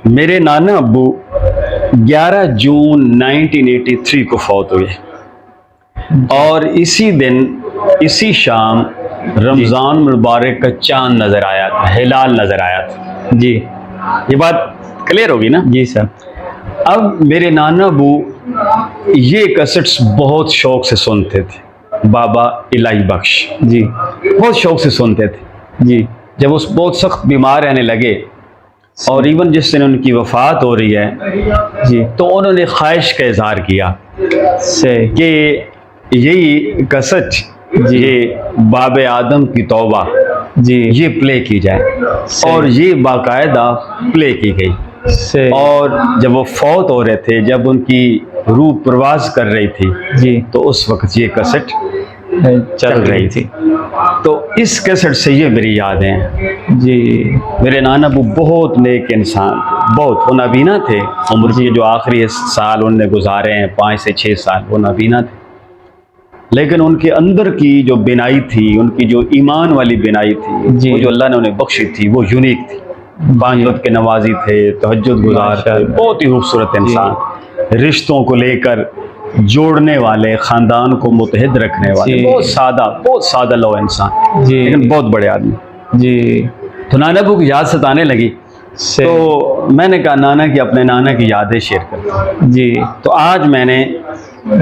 मेरे नाना अब्बू 11 जून 1983 को फौत हुए और इसी दिन, इसी शाम रमज़ान मुबारक का चांद नज़र आया था, हिलाल नज़र आया था। जी। ये बात क्लियर होगी ना? जी सर। अब मेरे नाना अब्बू ये कैसेट्स बहुत शौक से सुनते थे, बाबा इलाही बख्श जी। बहुत शौक से सुनते थे। जी। जब उस बहुत सख्त बीमार रहने लगे और इवन जिस दिन उनकी वफ़ात हो रही है जी, तो उन्होंने ख्वाहिश का इजहार किया से कि यही कैसेट, ये बाब आदम की तौबा, जी ये प्ले की जाए। और ये बाकायदा प्ले की गई। से और जब वो फौत हो रहे थे, जब उनकी रूह प्रवास कर रही थी, जी तो उस वक्त ये कैसेट चल रही थी। तो इस कैसेट से ये मेरी यादें हैं। जी। मेरे नाना अबू बहुत नेक इंसान थे, बहुत, वो नाबीना थे। उम्र के जो आखिरी साल उनने गुजारे हैं 5 से 6 साल, वो नाबीना थे, लेकिन उनके अंदर की जो बिनाई थी, उनकी जो ईमान वाली बिनाई थी, जी। वो जो अल्लाह ने उन्हें बख्शी थी, वो यूनिक थी। 5 वक्त के नमाजी थे, तहज्जुद गुजार थे, बहुत ही खूबसूरत इंसान, रिश्तों को लेकर जोड़ने वाले, ख़ानदान को मुतहद रखने वाले, बहुत सादा लो इंसान, जी। लेकिन बहुत बड़े आदमी। जी। तो नाना अबू की याद सताने लगी, तो मैंने कहा नाना की, अपने नाना की यादें शेयर करता। जी। तो आज मैंने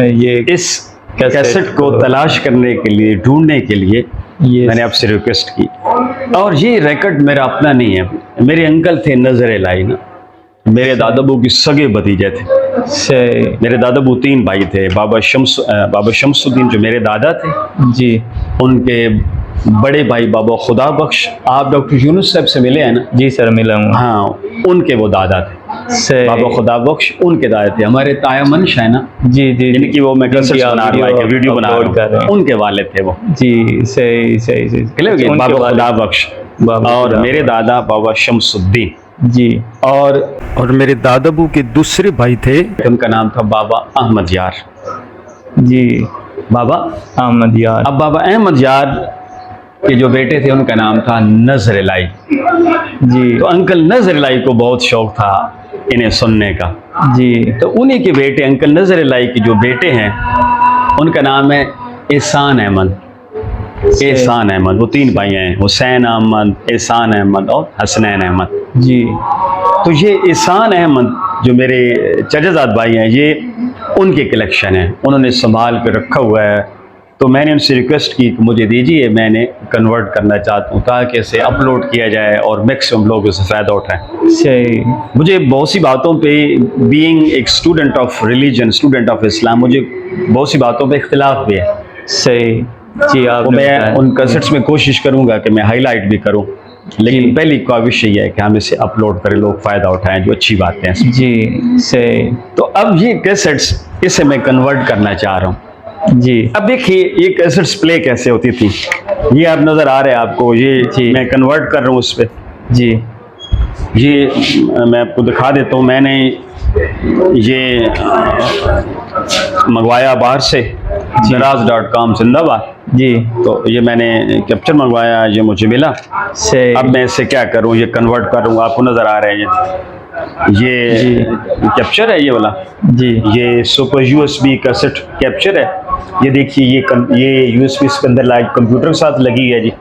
ये इस कैसेट को तलाश करने के लिए, ढूंढने के लिए ये मैंने आपसे रिक्वेस्ट की। और ये रिकॉर्ड मेरा अपना नहीं है, मेरे अंकल थे नजर लाई ना, मेरे दादाबू की सगे भतीजे थे। से मेरे दादाबू 3 भाई थे। बाबा शमसुद्दीन जो मेरे दादा थे, जी, उनके बड़े भाई बाबा खुदा बख्श, आप डॉक्टर यूनुस साहब से मिले हैं ना? जी सर, मिला हूँ। हाँ, उनके वो दादा थे, से बाबा खुदा बख्श उनके दादा थे। हमारे ताया मनश है ना, जी जी, जिनकी वो मैं कैसेट बना रहा हूं, वीडियो बना रहा हूं, उनके वालिद थे वो। जी, सही सही सही। क्लियर हो गया? बाबा खुदा बख्श और मेरे दादा बाबा शमसुद्दीन जी। और मेरे दादाबू के दूसरे भाई थे, उनका नाम था बाबा अहमद यार। जी, बाबा अहमद यार। अब बाबा अहमद यार के जो बेटे थे उनका नाम था नजर लाई। जी। तो अंकल नजर लाई को बहुत शौक था इन्हें सुनने का। जी। तो उन्हीं के बेटे, अंकल नजर लाई के जो बेटे हैं, उनका नाम है एहसान अहमद। एहसान अहमद, वो 3 भाई हैं, हुसैन अहमद, एहसान अहमद और हसनैन अहमद। जी। तो ये एहसान अहमद जो मेरे चचाजाद भाई हैं, ये उनके कलेक्शन है, उन्होंने संभाल कर रखा हुआ है। तो मैंने उनसे रिक्वेस्ट की कि मुझे दीजिए, मैंने कन्वर्ट करना चाहता हूँ ताकि इसे अपलोड किया जाए और मैक्सिमम लोग इससे फ़ायदा उठाएं। सही। मुझे बहुत सी बातों पे, बीइंग एक student of religion, student of Islam, मुझे बहुत सी बातों पे इख्तिलाफ भी है। सही। जी, आप मैं उन कैसेट्स में कोशिश करूँगा कि मैं हाईलाइट भी करूँ, लेकिन पहली ख्वाहिश यही है कि हम इसे अपलोड करें, लोग फ़ायदा उठाएं, जो अच्छी बातें हैं। जी, सही। तो अब ये कैसेट्स, इसे मैं कन्वर्ट करना चाह रहा हूँ। जी। अब देखिए ये कैसेट्स प्ले कैसे होती थी, ये आप नज़र आ रहे हैं आपको, ये मैं कन्वर्ट कर रहा हूँ उस पर। जी। ये मैं आपको दिखा देता हूँ, मैंने ये मंगवाया बाहर से, दराज.com जिंदाबाद। जी तो ये मैंने कैप्चर मंगवाया, ये मुझे मिला। सही अब मैं इसे क्या करूँ, ये कन्वर्ट करूँगा, आपको नज़र आ रहे हैं ये कैप्चर है, ये वाला जी ये सुपर यूएसबी कैसेट कैप्चर है। ये देखिए ये यूएसबी इसके अंदर लाइक कंप्यूटर के साथ लगी है जी,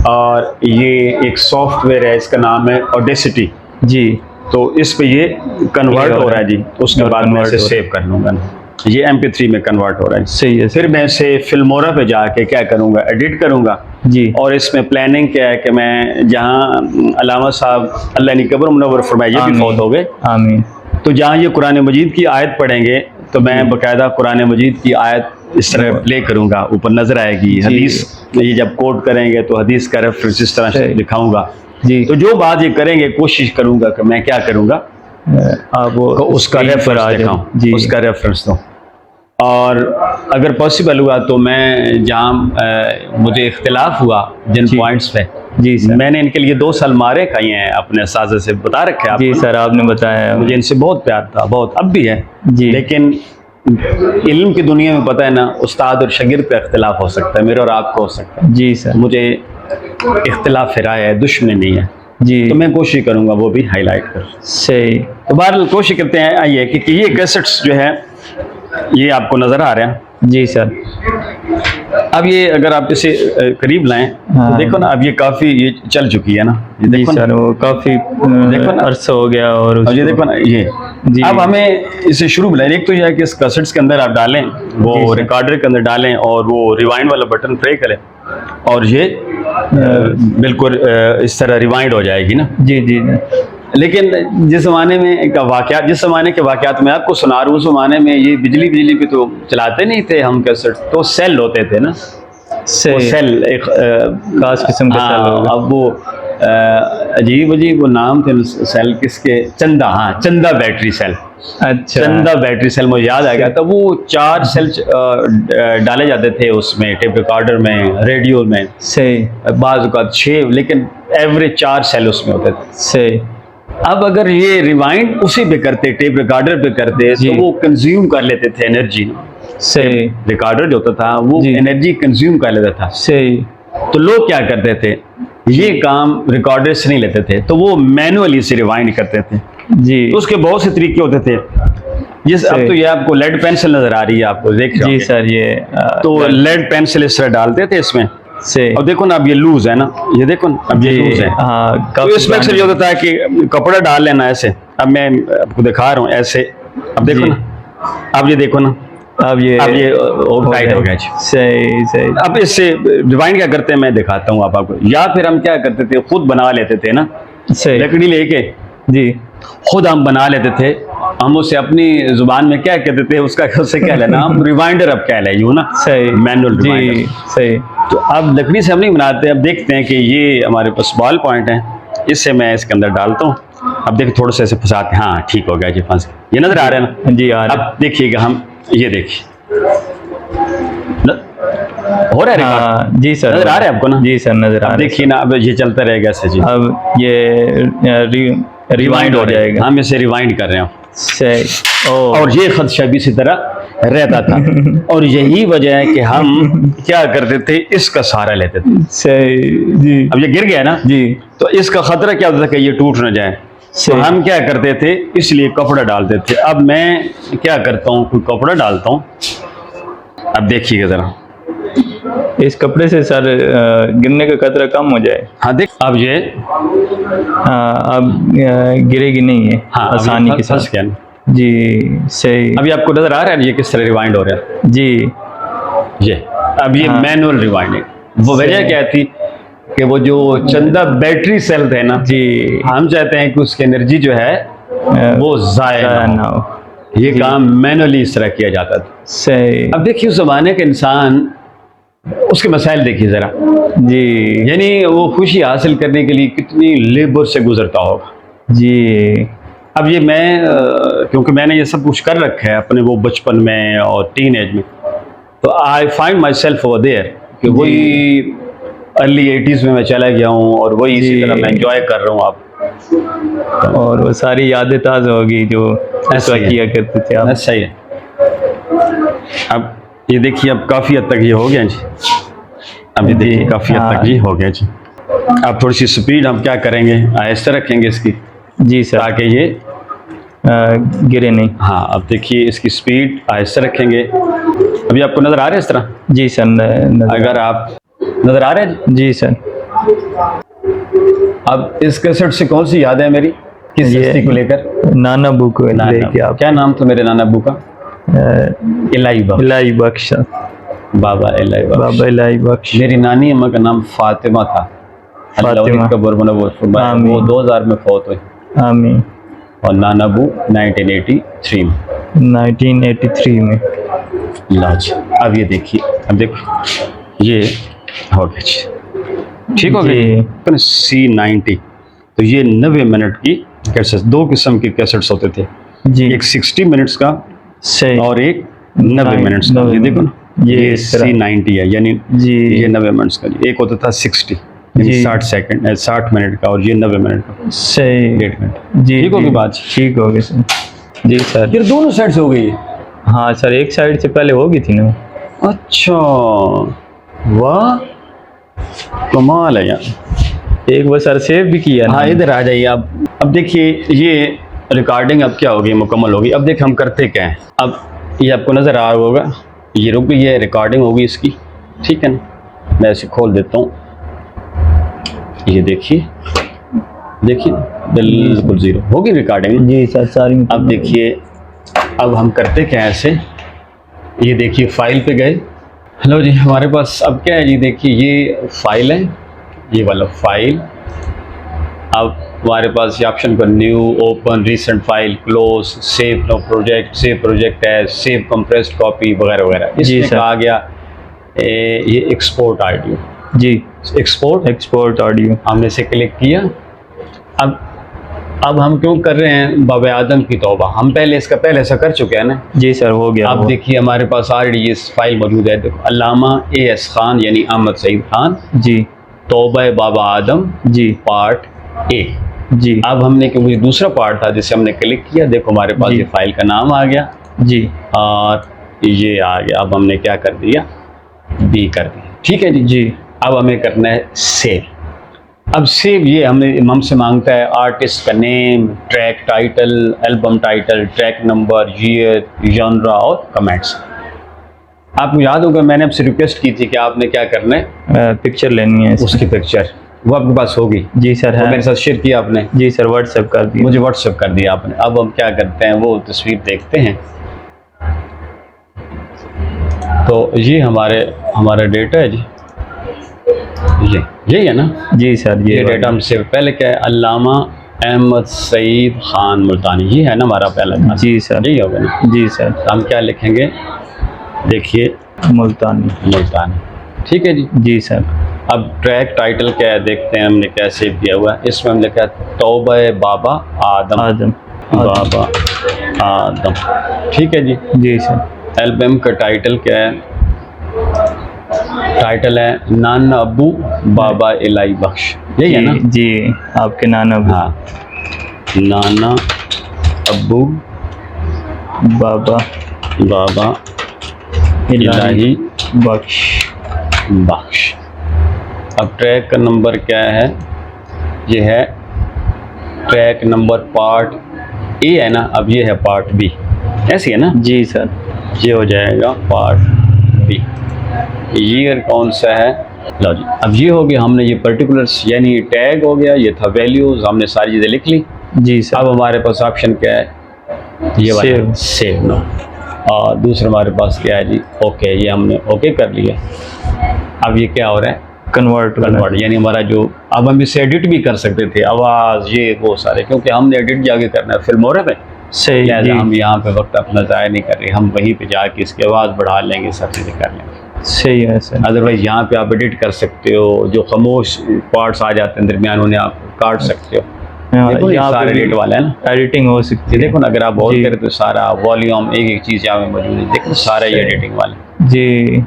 और ये एक सॉफ्टवेयर है, इसका नाम है ऑडेसिटी। जी तो इस पे ये कन्वर्ट हो रहा है जी, उसके बाद मैं इसे सेव कर लूँगा। ये MP3 में कन्वर्ट हो रहा है। सही है फिर मैं इसे फिल्मोरा पे जाके क्या करूँगा, एडिट करूँगा जी और इसमें प्लानिंग क्या है कि मैं जहाँ अल्लामा साहब अल्लाह ने कब्र मुनव्वर फरमाए, ये भी फौत हो गए, आमीन। तो जहाँ ये कुरान मजीद की आयत पढ़ेंगे तो मैं बाकायदा कुरान मजीद की आयत इस तरह प्ले करूँगा, ऊपर नजर आएगी हदीस, ये जब कोट करेंगे तो हदीस का रेफरेंस इस तरह से दिखाऊंगा जी तो जो बात ये करेंगे कोशिश करूँगा कि मैं क्या करूँगा, आप वो उसका स्क्रीन पर आ रेफरेंस जाओ। दिखाऊँ, जी उसका रेफरेंस दूँ। और अगर पॉसिबल हुआ तो मैं जहाँ मुझे इख्तिलाफ हुआ जिन जी। पॉइंट्स पे, जी सर मैंने इनके लिए 2 साल मारे खाए हैं अपने साजे से, बता रखे हैं जी आपको। सर आपने बताया मुझे इनसे बहुत प्यार था, बहुत, अब भी है जी। लेकिन इल्म की दुनिया में पता है ना, उस्ताद और शागिर्द पे इख्तिलाफ हो सकता है, मेरे और आपको हो सकता है। जी सर मुझे इख्तिलाफ राय है, दुश्मनी नहीं है, जी तो मैं कोशिश करूंगा वो भी हाईलाइट करूँ। सही तो बहरहाल कोशिश करते हैं आइए कि ये कैसेट्स जो है ये आपको नज़र आ रहे हैं। जी सर अब ये अगर आप इसे करीब लाएं हाँ। तो देखो ना, अब ये काफ़ी ये चल चुकी है ना, ये जी देखो ना, सर वो काफ़ी देखो ना। अरसा हो गया और और ये उसको- देखो ना ये जी। अब हमें इसे शुरू में लाएं। एक तो यह है कि इस कैसेट्स के अंदर आप डालें, जी वो सर। रिकॉर्डर के अंदर डालें और वो रिवाइंड वाला बटन प्रेस करें और ये बिल्कुल इस तरह रिवाइंड हो जाएगी ना। जी जी जी लेकिन जिस ज़माने में का वाक़या, जिस ज़माने के वाक़यात मैं आपको सुना रहा हूँ, उस ज़माने में ये बिजली पे तो चलाते नहीं थे हम कैसेट, तो सेल होते थे ना, वो सही सेल एक खास किस्म का सेल होगा। अब वो अजीब अजीब वो नाम थे सेल किसके, चंदा, हाँ चंदा बैटरी सेल, अच्छा चंदा बैटरी सेल मुझे याद आ गया। तो वो 4 सेल डाले जाते थे उसमें, टेप रिकॉर्डर में, रेडियो में, सही बाज़ औक़ात 6, लेकिन एवरेज 4 सेल उसमें होते थे। सही अब अगर ये रिवाइंड उसी पे करते, टेप रिकॉर्डर पे करते, जी। तो वो कंज्यूम कर लेते थे एनर्जी। सही रिकॉर्डर जो होता था वो जी। एनर्जी कंज्यूम कर लेता था। सही तो लोग क्या करते थे, ये काम रिकॉर्डर से नहीं लेते थे, तो वो मैनुअली से रिवाइंड करते थे। जी तो उसके बहुत से तरीके होते थे। जिस अब सही। तो ये आपको लेड पेंसिल नजर आ रही है, आपको देख रहे जी होंगे। सर ये तो लेड पेंसिल इस तरह डालते थे इसमें। सही अब देखो ना, अब ये लूज है ना, ये देखो ना, अब ये लूज है। हाँ तो काफी इसमें अक्सर ये होता है कि कपड़ा डाल लेना ऐसे। अब मैं आपको दिखा रहा हूँ ऐसे, अब देखो जी। ना, अब ये देखो ना, अब ये टाइट हो गया जी। सही सही अब इससे रिवाइंड क्या करते हैं मैं दिखाता हूँ आपको। या फिर हम क्या करते थे, खुद बना लेते थे ना, सही लकड़ी लेके जी खुद हम बना लेते थे। हम उसे अपनी जुबान में क्या कहते थे, उसका उससे क्या लेना, हम रिवाइंडर अब कह रहे ना, सही मैनुअल जी रिवाइंडर। सही तो अब लकड़ी से हम नहीं बनाते। अब देखते हैं कि ये हमारे पास बॉल पॉइंट है, इससे मैं इसके अंदर डालता हूँ। अब देखिए थोड़ा सा ऐसे फंसाते, हाँ ठीक हो गया जी, फंस गया। ये नजर आ रहा है ना जी आ रहा है। अब देखिएगा हम, ये देखिए हो रहा है रिकॉर्ड? हाँ जी सर नजर आ रहा है आपको ना? जी सर नजर आ अब रहा है। देखिए ना, अब ये चलता रहेगा ऐसे जी, अब ये रिवाइंड हो जाएगा। हम इसे रिवाइंड कर रहे हैं सही ओ और ये खदशा भी इसी तरह रहता था। और यही वजह है कि हम क्या करते थे, इसका सहारा लेते थे। सही जी अब ये गिर गया ना जी तो इसका खतरा क्या होता था कि ये टूट न जाए। तो सही। हम क्या करते थे, इसलिए कपड़ा डालते थे। अब मैं क्या करता हूँ, कोई कपड़ा डालता हूँ। अब देखिएगा जरा, इस कपड़े से सर गिरने का खतरा कम हो जाए। हाँ देख, अब ये अब गिरेगी नहीं है हाँ अब ये आसानी के फंस साथ। गया ना। जी सही अभी आपको नजर आ रहा है ये किस तरह रिवाइंड हो रहा है। जी ये अब ये हाँ। Manual rewinding. वो वजह क्या थी कि वो जो चंदा बैटरी सेल थे ना, जी हम चाहते हैं कि उसकी एनर्जी जो है वो जाया ज़ाया ना ना हो। हो। ये काम मैनुअली इस तरह किया जाता था। सही अब देखिए उस जमाने के इंसान, उसके मसाइल देखिए जरा, जी यानी वो खुशी हासिल करने के लिए कितनी लेबर से गुजरता होगा। जी अब ये मैं क्योंकि मैंने ये सब कुछ कर रखा है अपने वो बचपन में और टीन एज में, तो I find myself over there कि वही अर्ली 80s में मैं चला गया हूँ और वही इसी जी। तरह मैं एंजॉय कर रहा हूँ। आप और वो सारी यादें ताज़ा होगी जो उस ऐसा वक्त ही है। किया करते थे आप। सही है। अब ये देखिए, अब काफ़ी हद तक ये हो गया जी। अभी देखिए जी, काफ़ी हद हाँ। तक जी हो गया जी। अब थोड़ी सी स्पीड हम क्या करेंगे, आहिस्ता रखेंगे इसकी, जी सर, ताकि ये गिरे नहीं। हाँ, अब देखिए इसकी स्पीड आहिस्ता रखेंगे। अभी आपको नज़र आ रहा है इस तरह? जी सर, अगर आप नज़र आ रहे हैं, जी सर, अब इस कैसेट से कौन सी याद है मेरी, किस ये हस्ती को लेकर? नाना बुक लेके आप क्या नाम था मेरे नाना अबू का? इलाही बख्श, इलाही बख्श, बाबा इलाही बख्श। बाबा इलाही बख्श। मेरी नानी अम्मा का नाम फातिमा था। फातिमा। कब्र मुनव्वर फरमाए। आमीन। वो 2000 में फौत हुई आमीन। और नाना अबू 1983 में। 1983 में। लाज। अब ये देखिए, अब देखो ये हो गया जी, ठीक हो जी। गया। C90, तो ये 90 मिनट की कैसेट, दो किस्म के कैसेट्स होते थे, जी एक 60 मिनट्स का सही। और एक 90 मिनट्स का। 90 ये देखो ना, ये ये इस तरह। C90 है, यानी जी ये 90 मिनट्स का। एक होता था 60, यानी जी। 60 सेकंड, 60 मिनट का, और ये 90 मिनट का, सही। 1.5 मिनट। जी ठीक होगी जी, बात? ठीक होगी सर। जी सर। ये दोनों साइड से हो गई है। हाँ सर, एक साइड से पहले होगी थी ना। अच्छा, वाह, कमाल है यार। एक बार सर सेव भी किया ना। हाँ, इधर आ जाइए आप। अब देखिए ये रिकॉर्डिंग अब क्या होगी, मुकम्मल होगी। अब देखिए हम करते क्या हैं। अब ये आपको नज़र आ रहा होगा, ये रुक गई है, रिकॉर्डिंग होगी इसकी, ठीक है ना। मैं इसे खोल देता हूँ, ये देखिए, देखिए बिल्कुल ज़ीरो होगी रिकॉर्डिंग। जी सर, सारी। अब देखिए, अब हम करते क्या है ऐसे, ये देखिए फाइल पे गए। हेलो जी, हमारे पास अब क्या है जी, देखिए ये फाइल है, ये वाला फाइल। अब हमारे पास ये ऑप्शन पर new, open, recent file, close, save no project, save project as, save compressed copy वगैरह वगैरह। जी इसमें सर। कहा गया ये एक्सपोर्ट ऑडियो, जी, एक्सपोर्ट एक्सपोर्ट ऑडियो। हमने इसे क्लिक किया। अब हम क्यों कर रहे हैं, बाबा आदम की तौबा, हम पहले इसका पहले ऐसा कर चुके हैं ना। जी सर, हो गया। अब देखिए हमारे पास ऑलरेडी ये फाइल मौजूद है, देखो, अल्लामा AS खान यानी अहमद सईद खान, जी तौबा बाबा आदम जी पार्ट A। जी अब हमने क्योंकि दूसरा पार्ट था जिसे हमने क्लिक किया, देखो हमारे पास जी। ये फाइल का नाम आ गया जी और ये आ गया। अब हमने क्या कर दिया, B कर दिया, ठीक है जी। जी अब हमें करना है सेव। अब सेव ये हमसे मांगता है आर्टिस्ट का name, track title, album title, track number, year, genre और कमेंट्स। आपको याद होगा मैंने आपसे रिक्वेस्ट की थी कि आपने क्या करना है, पिक्चर लेनी है उसकी पिक्चर, वो आपके पास होगी। जी सर, वो है। मेरे साथ शेयर किया आपने, जी सर, व्हाट्सएप कर दिया। मुझे व्हाट्सएप कर दिया आपने। अब हम क्या करते हैं, वो तस्वीर देखते हैं। तो ये हमारा डेटा है जी, यही है ना। जी सर, ये डेटा हमसे पहले क्या है, अल्लामा अहमद सईद खान मुल्तानी, ये है ना हमारा पहला था। जी सर। यही होगा ना। जी सर, तो हम क्या लिखेंगे, देखिए मुल्तानी। मुल्तानी, ठीक है जी। जी सर। अब ट्रैक टाइटल क्या है, देखते हैं हमने क्या सेव किया हुआ है। इसमें हम लिखा है तौबा बाबा आदम, आदम। बाबा आदम, ठीक है जी। जी सर। एल्बम का टाइटल क्या है, टाइटल है नाना अबू बाबा इलाही बख्श, यही है ना। जी, आपके नाना हाँ, नाना अबू बाबा बाबा इलाही बख्श। बख्श। अब ट्रैक का नंबर क्या है, ये है ट्रैक नंबर पार्ट A है ना। अब ये है पार्ट B, ऐसी है ना। जी सर। ये हो जाएगा पार्ट B। ईयर कौन सा है, लो जी। अब ये हो गया, हमने ये पर्टिकुलर्स यानी टैग हो गया, ये था वैल्यूज, हमने सारी चीज़ें लिख ली। जी सर। अब हमारे पास ऑप्शन क्या है, ये वाला Save। Save no. और दूसरा हमारे पास क्या है जी, ओके, ये हमने ओके कर लिया। अब ये क्या हो रहा है, कन्वर्ट, यानी हमारा जो, अब हम इसे एडिट भी कर सकते थे, आवाज़, ये वो सारे, क्योंकि हमने एडिट जाके करना है फिल्मोरे पे, सही। जी। लिहाजा हम यहाँ पे वक्त अपना ज़ाया नहीं कर रहे, हम वहीं पे जाके इसकी आवाज़ बढ़ा लेंगे, सब चीज़ें कर लेंगे। सही है सर। अदरवाइज यहाँ पे आप एडिट कर सकते हो, जो खामोश पार्ट्स आ जाते हैं दरमियान उन्हें आप काट सकते हो। देखो ये सारे रेट वाला है ना, एडिटिंग हो सकती ये है। देखो ना, अगर आप गौर जी। करें तो सारा वॉल्यूम एक चीज़ यहाँ पे मौजूद है, देखो सारा ये एडिटिंग वाले। जी।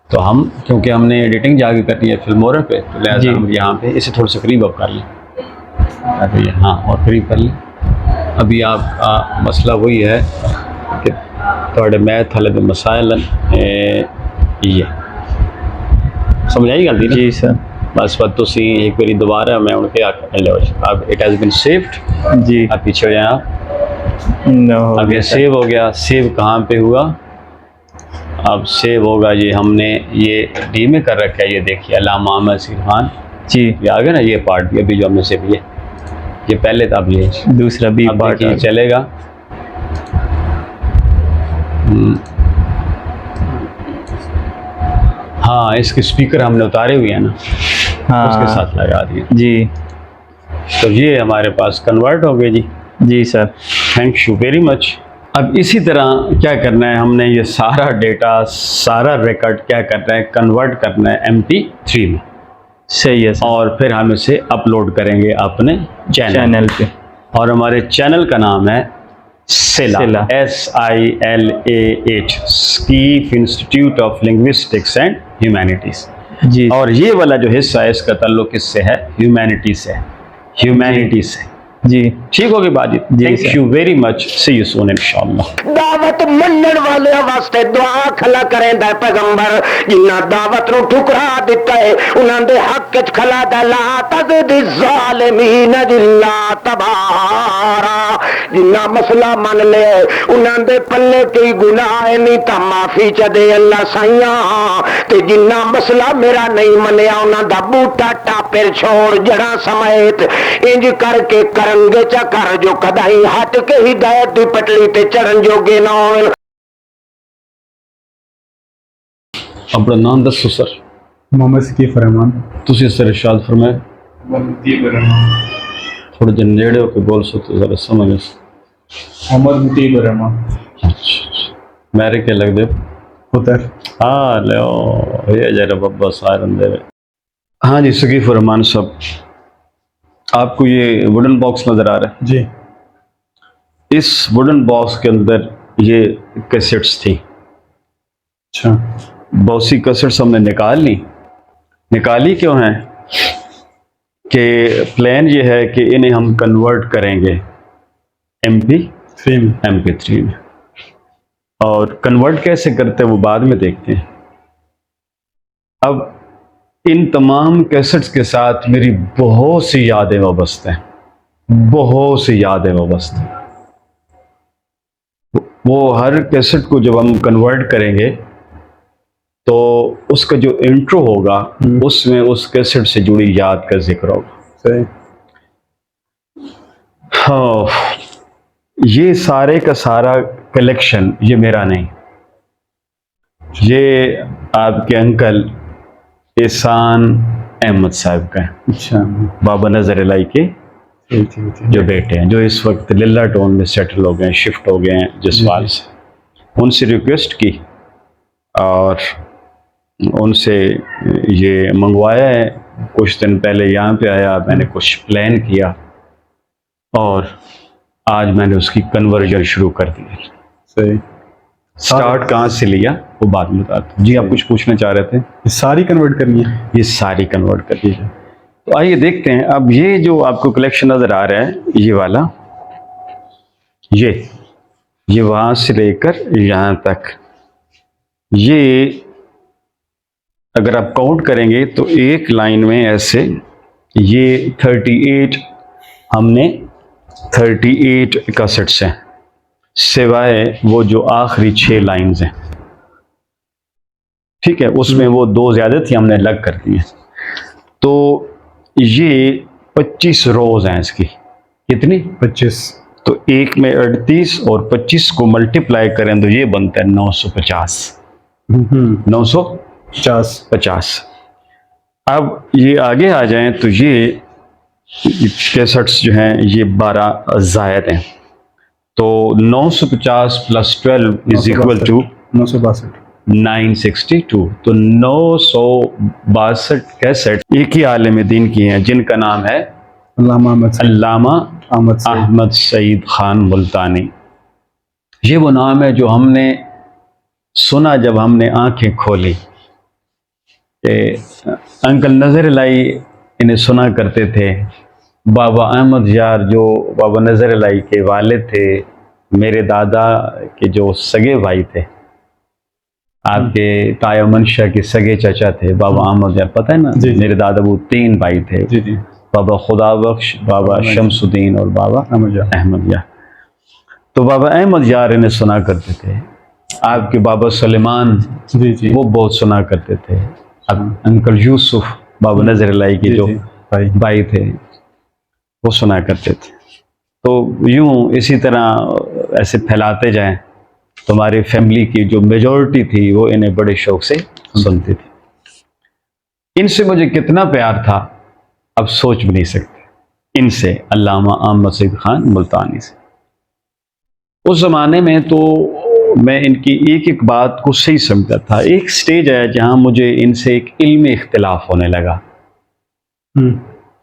तो हम क्योंकि हमने एडिटिंग जाके करनी है फिल्मोरे पे, तो जी। लिहाजा हम यहाँ पे इसे थोड़ा सा करीब अब कर लें, ताकि हाँ और करीब कर लें। अभी आपका मसला वही है कि थोड़े मैथ हल मसाइल ये समझ आई गलती जी सर। बस तुसी एक बारी दोबारा मैं उनके अब इट हैज़ बीन सेव्ड। जी आप पीछे हो जाए आप। नो अब ये सेव हो गया। सेव कहाँ पे हुआ? अब सेव होगा ये हमने ये डी में कर रखा है, ये देखिए अल्लामा अहमद सिरहान जी। ये आ गया ना, ये पार्ट भी अभी जो हमने सेव ये पहले था, अब ये दूसरा बी अब पार्ट देखिए चलेगा। हाँ, इसके स्पीकर हमने उतारे हुए हैं ना, उसके हाँ साथ लगा दिए। जी तो ये हमारे पास कन्वर्ट हो गए जी। जी sir. Thank you very much. अब इसी तरह क्या करना है, हमने ये सारा डेटा सारा रिकॉर्ड क्या करना है, कन्वर्ट करना है MP3 में। सही है सर। और फिर हम इसे अपलोड करेंगे अपने चैनल पे। और हमारे चैनल का नाम है SILA SILA8 स्कीफ institute of linguistics and humanities. जी और ये वाला जो हिस्सा है इसका ताल्लुक किससे है? ह्यूमैनिटी से। ह्यूमैनिटी से। जी ठीक होगी बात। Thank you very much. See you soon इंशाअल्लाह। दावत मनण वाले वास्ते दुआ खला करें दा पैगंबर जिन्ना दावत नु ठुकरा दिता है उन्हां दे हक च खला दा ला तज़दी ज़ालिमीन जिल्ला तबारा। जिन्ना मसला मन ले उन्हां दे पल्ले कोई गुनाह नहीं ता माफी च दे अल्लाह साईं। ते जिन्ना मसला मेरा नहीं मनिया उन्हां दा बूटा टापर छोड़ जड़ा समेत इंज करके करंगे चा कर जो कदाई हट के हिदायत दी पटली ते चढ़न जोगे ना होवे। अपना नाम दसो सर। मोहम्मद सकीफ रहमान। तुसी सर इरशाद फरमाए। मुतीब रहमान। थोड़े जिन नेड़े होकर बोल सकते जरा समझ। मोहम्मद मुतीब रहमान। अच्छा मेरे क्या लग दे उतर। हाँ लो ये जरा बब्बा सारन दे। हाँ जी सकीफ रहमान साहब, आपको ये वुडन बॉक्स नज़र आ रहा है जी। इस वुडन बॉक्स के अंदर ये कैसेट्स थी। अच्छा। बहुत सी कैसेट्स हमने निकाली क्यों हैं कि प्लान ये है कि इन्हें हम कन्वर्ट करेंगे MP3 में। और कन्वर्ट कैसे करते हैं वो बाद में देखते हैं। अब इन तमाम कैसेट्स के साथ मेरी बहुत सी यादें वाबस्ते हैं, बहुत सी यादें वाबस्ते हैं। वो हर कैसेट को जब हम कन्वर्ट करेंगे तो उसका जो इंट्रो होगा उसमें उस कैसेट से जुड़ी याद का जिक्र होगा। सही। हाँ, ये सारे का सारा कलेक्शन ये मेरा नहीं, ये आपके अंकल एहसान अहमद साहब का है। अच्छा। बाबा नजर इलाही के जो बेटे हैं, जो इस वक्त लिल्ला टाउन में सेटल हो गए, शिफ्ट हो गए हैं जसवाल से। उनसे रिक्वेस्ट की और उनसे ये मंगवाया है। कुछ दिन पहले यहाँ पे आया, मैंने कुछ प्लान किया और आज मैंने उसकी कन्वर्जन शुरू कर दी। सही। स्टार्ट कहाँ से लिया वो बाद में बताता हूँ। जी आप कुछ पूछना चाह रहे थे? ये सारी कन्वर्ट करनी है? ये सारी कन्वर्ट कर दीजिए। तो आइए देखते हैं। अब ये जो आपको कलेक्शन नज़र आ रहा है ये वाला, ये वहाँ से लेकर यहाँ तक, ये अगर आप काउंट करेंगे तो एक लाइन में ऐसे ये 38 हमने 38 कैसेट्स हैं, सिवाय वो जो आखिरी 6 लाइंस हैं। ठीक है, उसमें वो 2 ज़्यादा थी, हमने अलग कर दी है। तो ये 25 रोज हैं इसकी। कितनी? 25। तो एक में 38 और 25 को मल्टीप्लाई करें तो ये बनता है 950। 950। अब ये आगे आ जाएं तो ये कैसेट्स जो हैं ये 12 ज़ायद हैं। तो 950 + 12 इज इक्वल टू 962। तो 962 कैसेट एक ही आलिम दीन की हैं जिनका नाम है अल्लामा अहमद सईद खान मुल्तानी। ये वो नाम है जो हमने सुना जब हमने आंखें खोली कि अंकल नज़र इलाही इन्हें सुना करते थे। बाबा अहमद यार जो बाबा नज़र इलाही के वालिद थे, मेरे दादा के जो सगे भाई थे, आपके ताया मंशा के सगे चाचा थे बाबा अहमद यार, पता है ना? मेरे दादा वो 3 भाई थे, बाबा खुदा बख्श, बाबा शमसुद्दीन और बाबा अहमद यार। तो बाबा अहमद यार इन्हें सुना करते थे। आपके बाबा सलेमान वो बहुत सुना करते थे। अब अंकल यूसुफ बाबा नजर लाई के जो भाई थे वो सुना करते थे। तो यूं इसी तरह ऐसे फैलाते जाएं तो हमारी फैमिली की जो मेजॉरिटी थी वो इन्हें बड़े शौक से सुनती थी। इनसे मुझे कितना प्यार था अब सोच भी नहीं सकते। इनसे अल्लामा अहमद सईद खान मुल्तानी से उस ज़माने में तो मैं इनकी एक एक बात को सही समझता था। एक स्टेज आया जहाँ मुझे इनसे एक इल्मी इख्तिलाफ होने लगा।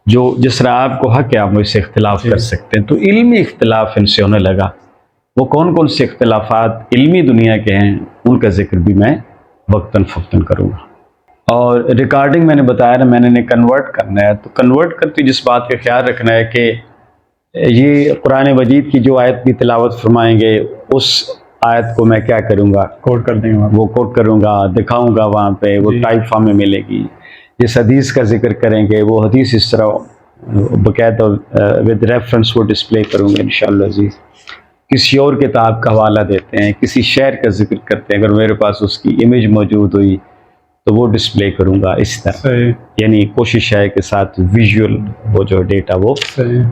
जो जिस तरह आपको हक है आप मुझसे इख्तिलाफ कर सकते हैं, तो इल्मी इख्तिलाफ इनसे होने लगा। वो कौन कौन से इख्तिलाफात इल्मी दुनिया के हैं उनका जिक्र भी मैं वक्तन फ़क्तन करूँगा। और रिकॉर्डिंग मैंने बताया ना, मैंने इन्हें कन्वर्ट करना है, तो कन्वर्ट करते जिस बात का ख्याल रखना है कि ये कुरान मजीद की जो आयत की तिलावत फरमाएंगे उस आयत को मैं क्या करूँगा, कोट कर देंगे, वो कोट करूँगा, दिखाऊँगा वहाँ पे, वो टाइप फॉर्म में मिलेगी। जिस हदीस का जिक्र करेंगे वो हदीस इस तरह बकायदा विद रेफरेंस वो डिस्प्ले करूँगा इंशाअल्लाह अज़ीज़। किसी और किताब का हवाला देते हैं, किसी शेर का जिक्र करते हैं, अगर मेरे पास उसकी इमेज मौजूद हुई तो वो डिस्प्ले करूँगा इस तरह। यानी कोशिश है कि साथ विजुअल वो जो डेटा वो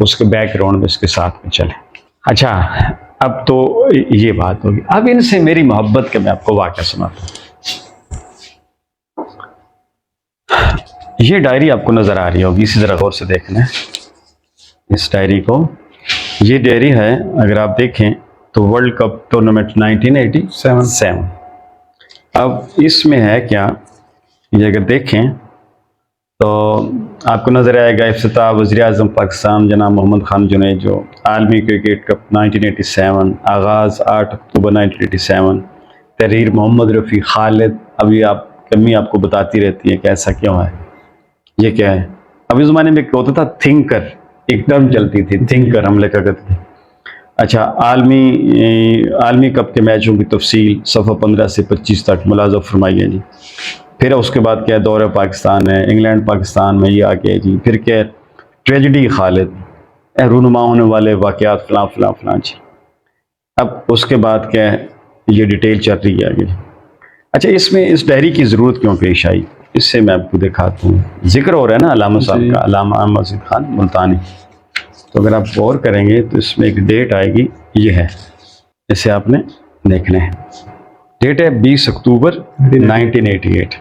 उसके बैकग्राउंड में उसके साथ में चले। अच्छा, अब तो ये बात होगी। अब इनसे मेरी मोहब्बत का मैं आपको वाक़या सुनाता हूँ। ये डायरी आपको नज़र आ रही होगी, इसी तरह गौर से देखना है इस डायरी को। ये डायरी है, अगर आप देखें तो वर्ल्ड कप टूर्नामेंट 1987। अब इसमें है क्या, ये अगर देखें तो आपको नज़र आएगा इफ्तिताह वज़ीर-ए-आज़म पाकिस्तान जनाब मोहम्मद खान जुनैद जो आलमी क्रिकेट कप 1987, आगाज़ 8 अक्टूबर 1987, तहरीर मोहम्मद रफ़ी खालिद। अभी आप कमी आपको बताती रहती है कि ऐसा क्यों है, ये क्या है। अभी उस ज़माने में क्या होता था, थिंकर एक टर्म चलती थी, थिंकर हम लिखा करते थे। अच्छा, आलमी कप के मैचों की तफसील सफ़ा 15 से 25 तक मुलाज़ा फरमाइए जी। फिर उसके बाद क्या दौरे पाकिस्तान है, इंग्लैंड पाकिस्तान में ये आ गया जी। फिर क्या ट्रेजिडी खालिद, रूनुमा होने वाले वाक़यात फ़लाँ फ़लाँ फ़लाँ जी। अब उसके बाद क्या है, ये डिटेल चल रही है आगे। अच्छा, इसमें इस डायरी की ज़रूरत क्यों पेश आई, इससे मैं आपको दिखाता हूँ। जिक्र हो रहा है ना अल्लामा साहब का, अल्लामा अहमद सईद खान मुल्तानी। तो अगर आप गौर करेंगे तो इसमें एक डेट आएगी, ये है, इसे आपने देखना है। डेट है 20 अक्टूबर 1988।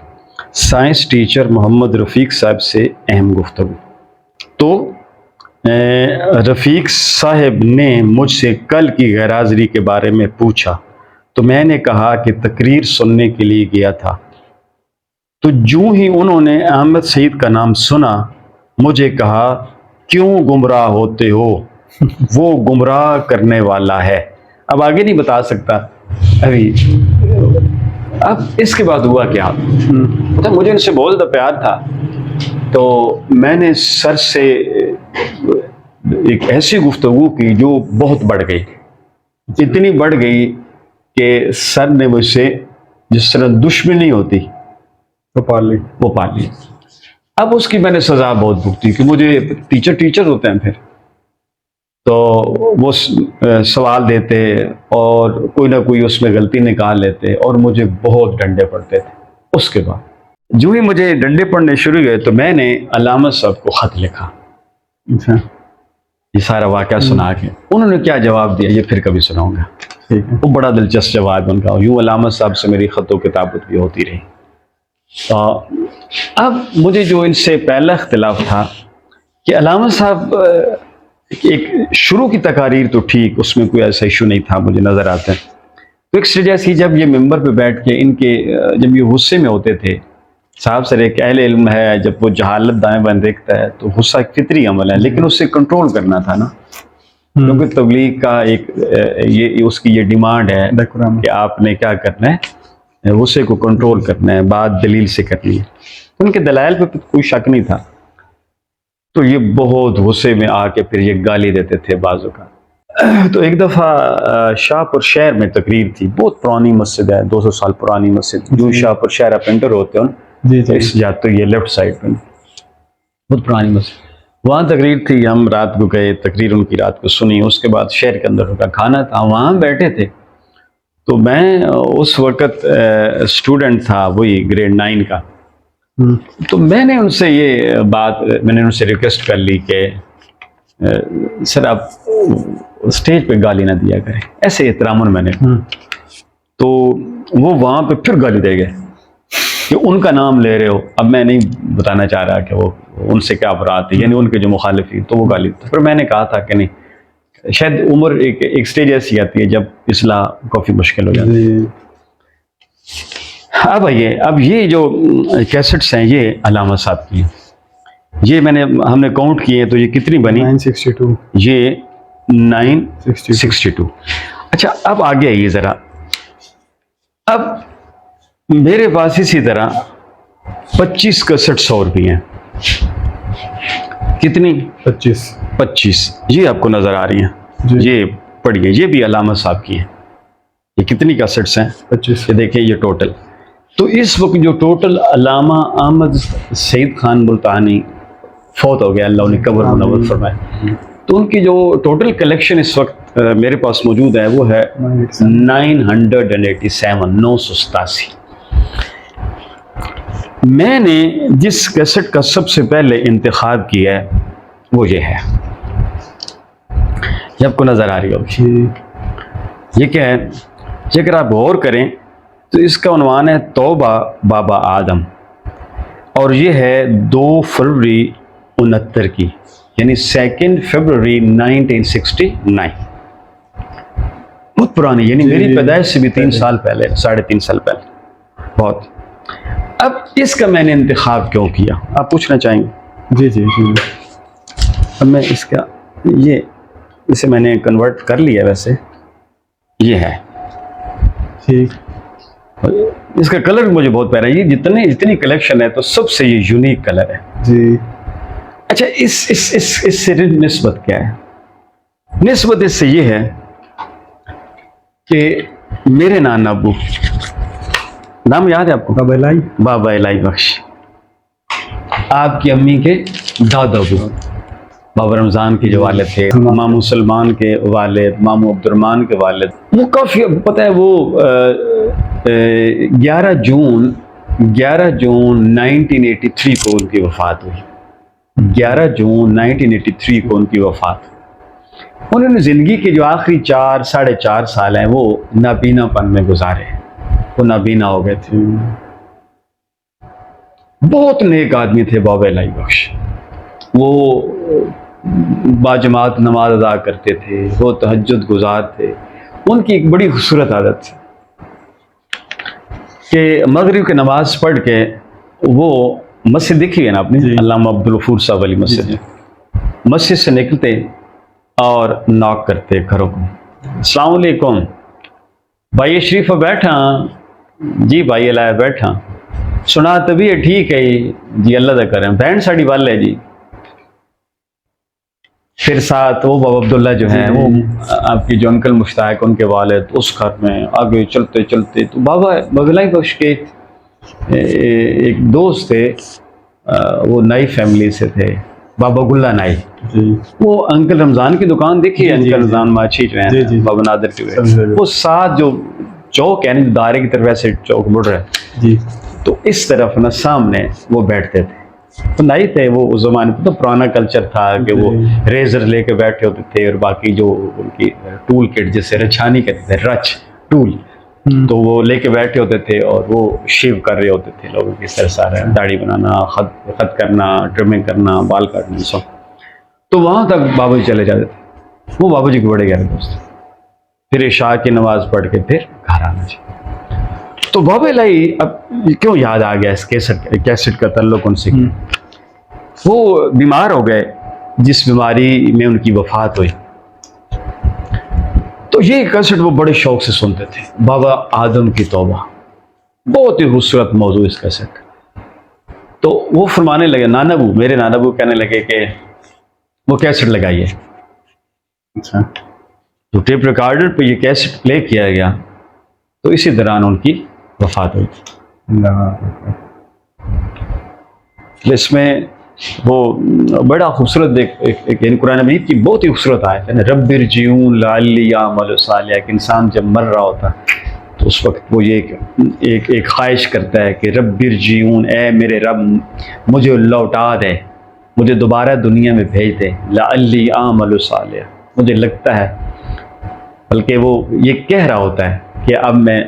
साइंस टीचर मोहम्मद रफ़ीक साहब से अहम गुफ्तगू। तो रफ़ीक साहब ने मुझसे कल की गैरहाज़िरी के बारे में पूछा तो मैंने कहा कि तकरीर सुनने के लिए गया था। तो जूं ही उन्होंने अहमद सईद का नाम सुना मुझे कहा, क्यों गुमराह होते हो, वो गुमराह करने वाला है। अब आगे नहीं बता सकता अभी। अब इसके बाद हुआ क्या, पता मुझे इनसे बहुत ज़्यादा प्यार था, तो मैंने सर से एक ऐसी गुफ्तगू की जो बहुत बढ़ गई, इतनी बढ़ गई कि सर ने मुझसे जिस तरह दुश्मनी होती वो पाल ली। अब उसकी मैंने सज़ा बहुत भुगती कि मुझे टीचर होते हैं, फिर तो वो सवाल देते और कोई ना कोई उसमें गलती निकाल लेते और मुझे बहुत डंडे पड़ते थे। उसके बाद जो ही मुझे डंडे पड़ने शुरू हुए तो मैंने अल्लामा साहब को ख़त लिखा। अच्छा, ये सारा वाक़या सुना के उन्होंने क्या जवाब दिया ये फिर कभी सुनाऊंगा। वो बड़ा दिलचस्प जवाब उनका। यूँ अल्लामा साहब से मेरी ख़त किताबत भी होती रही। अब मुझे जो इनसे पहला इख्तिलाफ था कि अल्लामा साहब एक शुरू की तकारीर तो ठीक, उसमें कोई ऐसा इशू नहीं था मुझे नज़र आता है। तो एक स्टेज ऐसी जब ये मेंबर पे बैठ के इनके जब ये गुस्से में होते थे, साहब सर एक अहले इल्म है, जब वो जहालत दाएं बाएं देखता है तो गुस्सा एक फितरी अमल है, लेकिन उससे कंट्रोल करना था ना, क्योंकि तबलीग का एक ये उसकी ये डिमांड है कि आपने क्या करना है, गुस्से को कंट्रोल करना है, बात दलील से करनी है। तो उनके दलाइल पे कोई शक नहीं था। तो ये बहुत गुस्से में आके फिर ये गाली देते थे बाजू का। तो एक दफ़ा शाहपुर शहर में तकरीर थी, बहुत पुरानी मस्जिद है, 200 साल पुरानी मस्जिद। जो शाहपुर शहर आप एंटर होते हो जी तो इस जाते हो ये लेफ्ट साइड में, बहुत पुरानी मस्जिद। वहाँ तकरीर थी, हम रात को गए, तकरीर उनकी रात को सुनी। उसके बाद शहर के अंदर उनका खाना था, वहाँ बैठे थे। तो मैं उस वक़्त स्टूडेंट था, वही ग्रेड 9 का। तो मैंने उनसे ये बात, मैंने उनसे रिक्वेस्ट कर ली कि सर आप स्टेज पे गाली ना दिया करें, ऐसे एहतरामन मैंने। तो वो वहाँ पे फिर गाली दे गए कि उनका नाम ले रहे हो। अब मैं नहीं बताना चाह रहा कि वो उनसे क्या अपराध है, यानी उनके जो मुखालिफी, तो वो गाली। तो फिर मैंने कहा था कि नहीं, शायद उम्र एक स्टेज ऐसी आती है जब इस्लाह काफ़ी मुश्किल हो जाती है। अब ये जो कैसेट्स हैं ये अलामा साहब की हैं। ये हमने काउंट किए तो ये कितनी बनी? 962। ये 962। अच्छा, अब आगे आइए ज़रा। अब मेरे पास इसी तरह 25 कैसेट 100 रुपये हैं। कितनी? 25। ये आपको नज़र आ रही हैं, ये पढ़िए, ये भी अलामा साहब की है। ये कितनी कैसेट्स हैं? 25। ये देखिए, ये टोटल। तो इस वक्त जो टोटल अलामा अहमद सईद खान मुल्तानी फौत हो गया, अल्लाह उन्हें कब्र मुनव्वर फरमाए, तो उनकी जो टोटल कलेक्शन इस वक्त मेरे पास मौजूद है वो है 987। मैंने जिस कैसेट का सबसे पहले इंतखाब किया है वो ये है, ये आपको नज़र आ रही होगी। ये क्या है? ये अगर आप गौर करें तो इसका उन्वान है तौबा बाबा आदम, और ये है 2 फरवरी 69 की, यानी 2 फरवरी 1969। बहुत पुरानी, यानी मेरी पैदाइश से भी 3 साल पहले, 3.5 साल पहले, बहुत। अब इसका मैंने इंतखाब क्यों किया, आप पूछना चाहेंगे? जी। अब मैं इसका इसे मैंने कन्वर्ट कर लिया, वैसे ये है ठीक। इसका कलर मुझे बहुत प्यारा है। ये जितनी कलेक्शन है तो सबसे ये यूनिक कलर है जी। अच्छा, इससे निस्बत क्या है? निस्बत इससे ये है कि मेरे नाना अबू, नाम याद है आपको? बाबा इलाई बख्श। आपकी अम्मी के दादा अबू बाबा रमज़ान के जो वालिद थे, मामू सलमान के वालिद, मामू अब्दुर्रहमान के वालिद, वो काफ़ी, पता है वो 11 जून 1983 को उनकी वफ़ात हुई। 11 जून 1983 को उनकी वफ़ात। उन्होंने ज़िंदगी के जो आखिरी 4-4.5 साल हैं वो नाबीनापन में गुजारे, वो नाबीना हो गए थे। बहुत नेक आदमी थे बाबा इलाई बख्श। वो बाजमात नमाज अदा करते थे, वो तहज्जुद गुजार थे। उनकी एक बड़ी खूबसूरत आदत थी कि मगरिब की नमाज पढ़ के वो मस्जिद देखी है ना आपने, अल्लामा अब्दुल गफूर साहब वाली मस्जिद है, मस्जिद से निकलते और नॉक करते घरों को, अस्सलाम वालेकुम भाई शरीफ बैठा? जी भाई अल्लाह बैठा। सुना तभी है? ठीक है जी, अल्लाह दा करें। बहन साड़ी वाल है जी। फिर साथ वो बाबा अब्दुल्ला जो हैं, वो आपकी जो अंकल मुश्ताक उनके वालिद, उस घर में आगे चलते चलते तो बाबा इलाई बख्श के एक दोस्त थे, वो नई फैमिली से थे, बाबा गुल्ला नाई। वो अंकल रमज़ान की दुकान देखी है, अंकल रमज़ान माछी जो है बाबा नादर के, वो साथ जो चौक है ना, दायरे की तरफ ऐसे चौक मुड़ रहा है जी, तो इस तरफ ना सामने वो बैठते थे। तो नहीं थे वो, उस ज़माने में तो पुराना कल्चर था कि वो रेजर लेके बैठे होते थे, और बाकी जो उनकी टूल किट जिसे रछानी कहते थे, रच टूल, तो वो लेके बैठे होते थे और वो शेव कर रहे होते थे लोगों की सर सारा, दाढ़ी बनाना, खत करना, ट्रिमिंग करना, बाल काटना, सब। तो वहाँ तक बाबा जी चले जाते थे। वो बाबा जी के बड़े गहरे दोस्त। फिर इशा की नमाज पढ़ के फिर घर आना चाहिए। तो बाबा इलाई अब क्यों याद आ गया इस कैसेट का तल्लुक उनसे? वो बीमार हो गए, जिस बीमारी में उनकी वफात हुई, तो ये कैसेट वो बड़े शौक से सुनते थे। बाबा आदम की तौबा, बहुत ही खूबसूरत मौजू इस कैसेट। तो वो फरमाने लगे, नानाबू, मेरे नानाबू कहने लगे कि वो कैसेट लगाइए। अच्छा, तो टेप रिकॉर्डर पे ये कैसेट प्ले किया गया, तो इसी दौरान उनकी वफात हुई। इसमें वो बड़ा खूबसूरत एक कुरान मजीद की बहुत ही खूबसूरत आयत है ना, रब्बिरजिऊन लअल्ली अअमलु सालिहा। एक इंसान जब मर रहा होता है तो उस वक्त वो ये एक ख्वाहिश करता है कि रब्बिरजिऊन, ए मेरे रब मुझे लौटा दे, मुझे दोबारा दुनिया में भेज दे, लअल्ली अअमलु सालिहा। मुझे लगता है, बल्कि वो ये कह रहा होता है कि अब मैं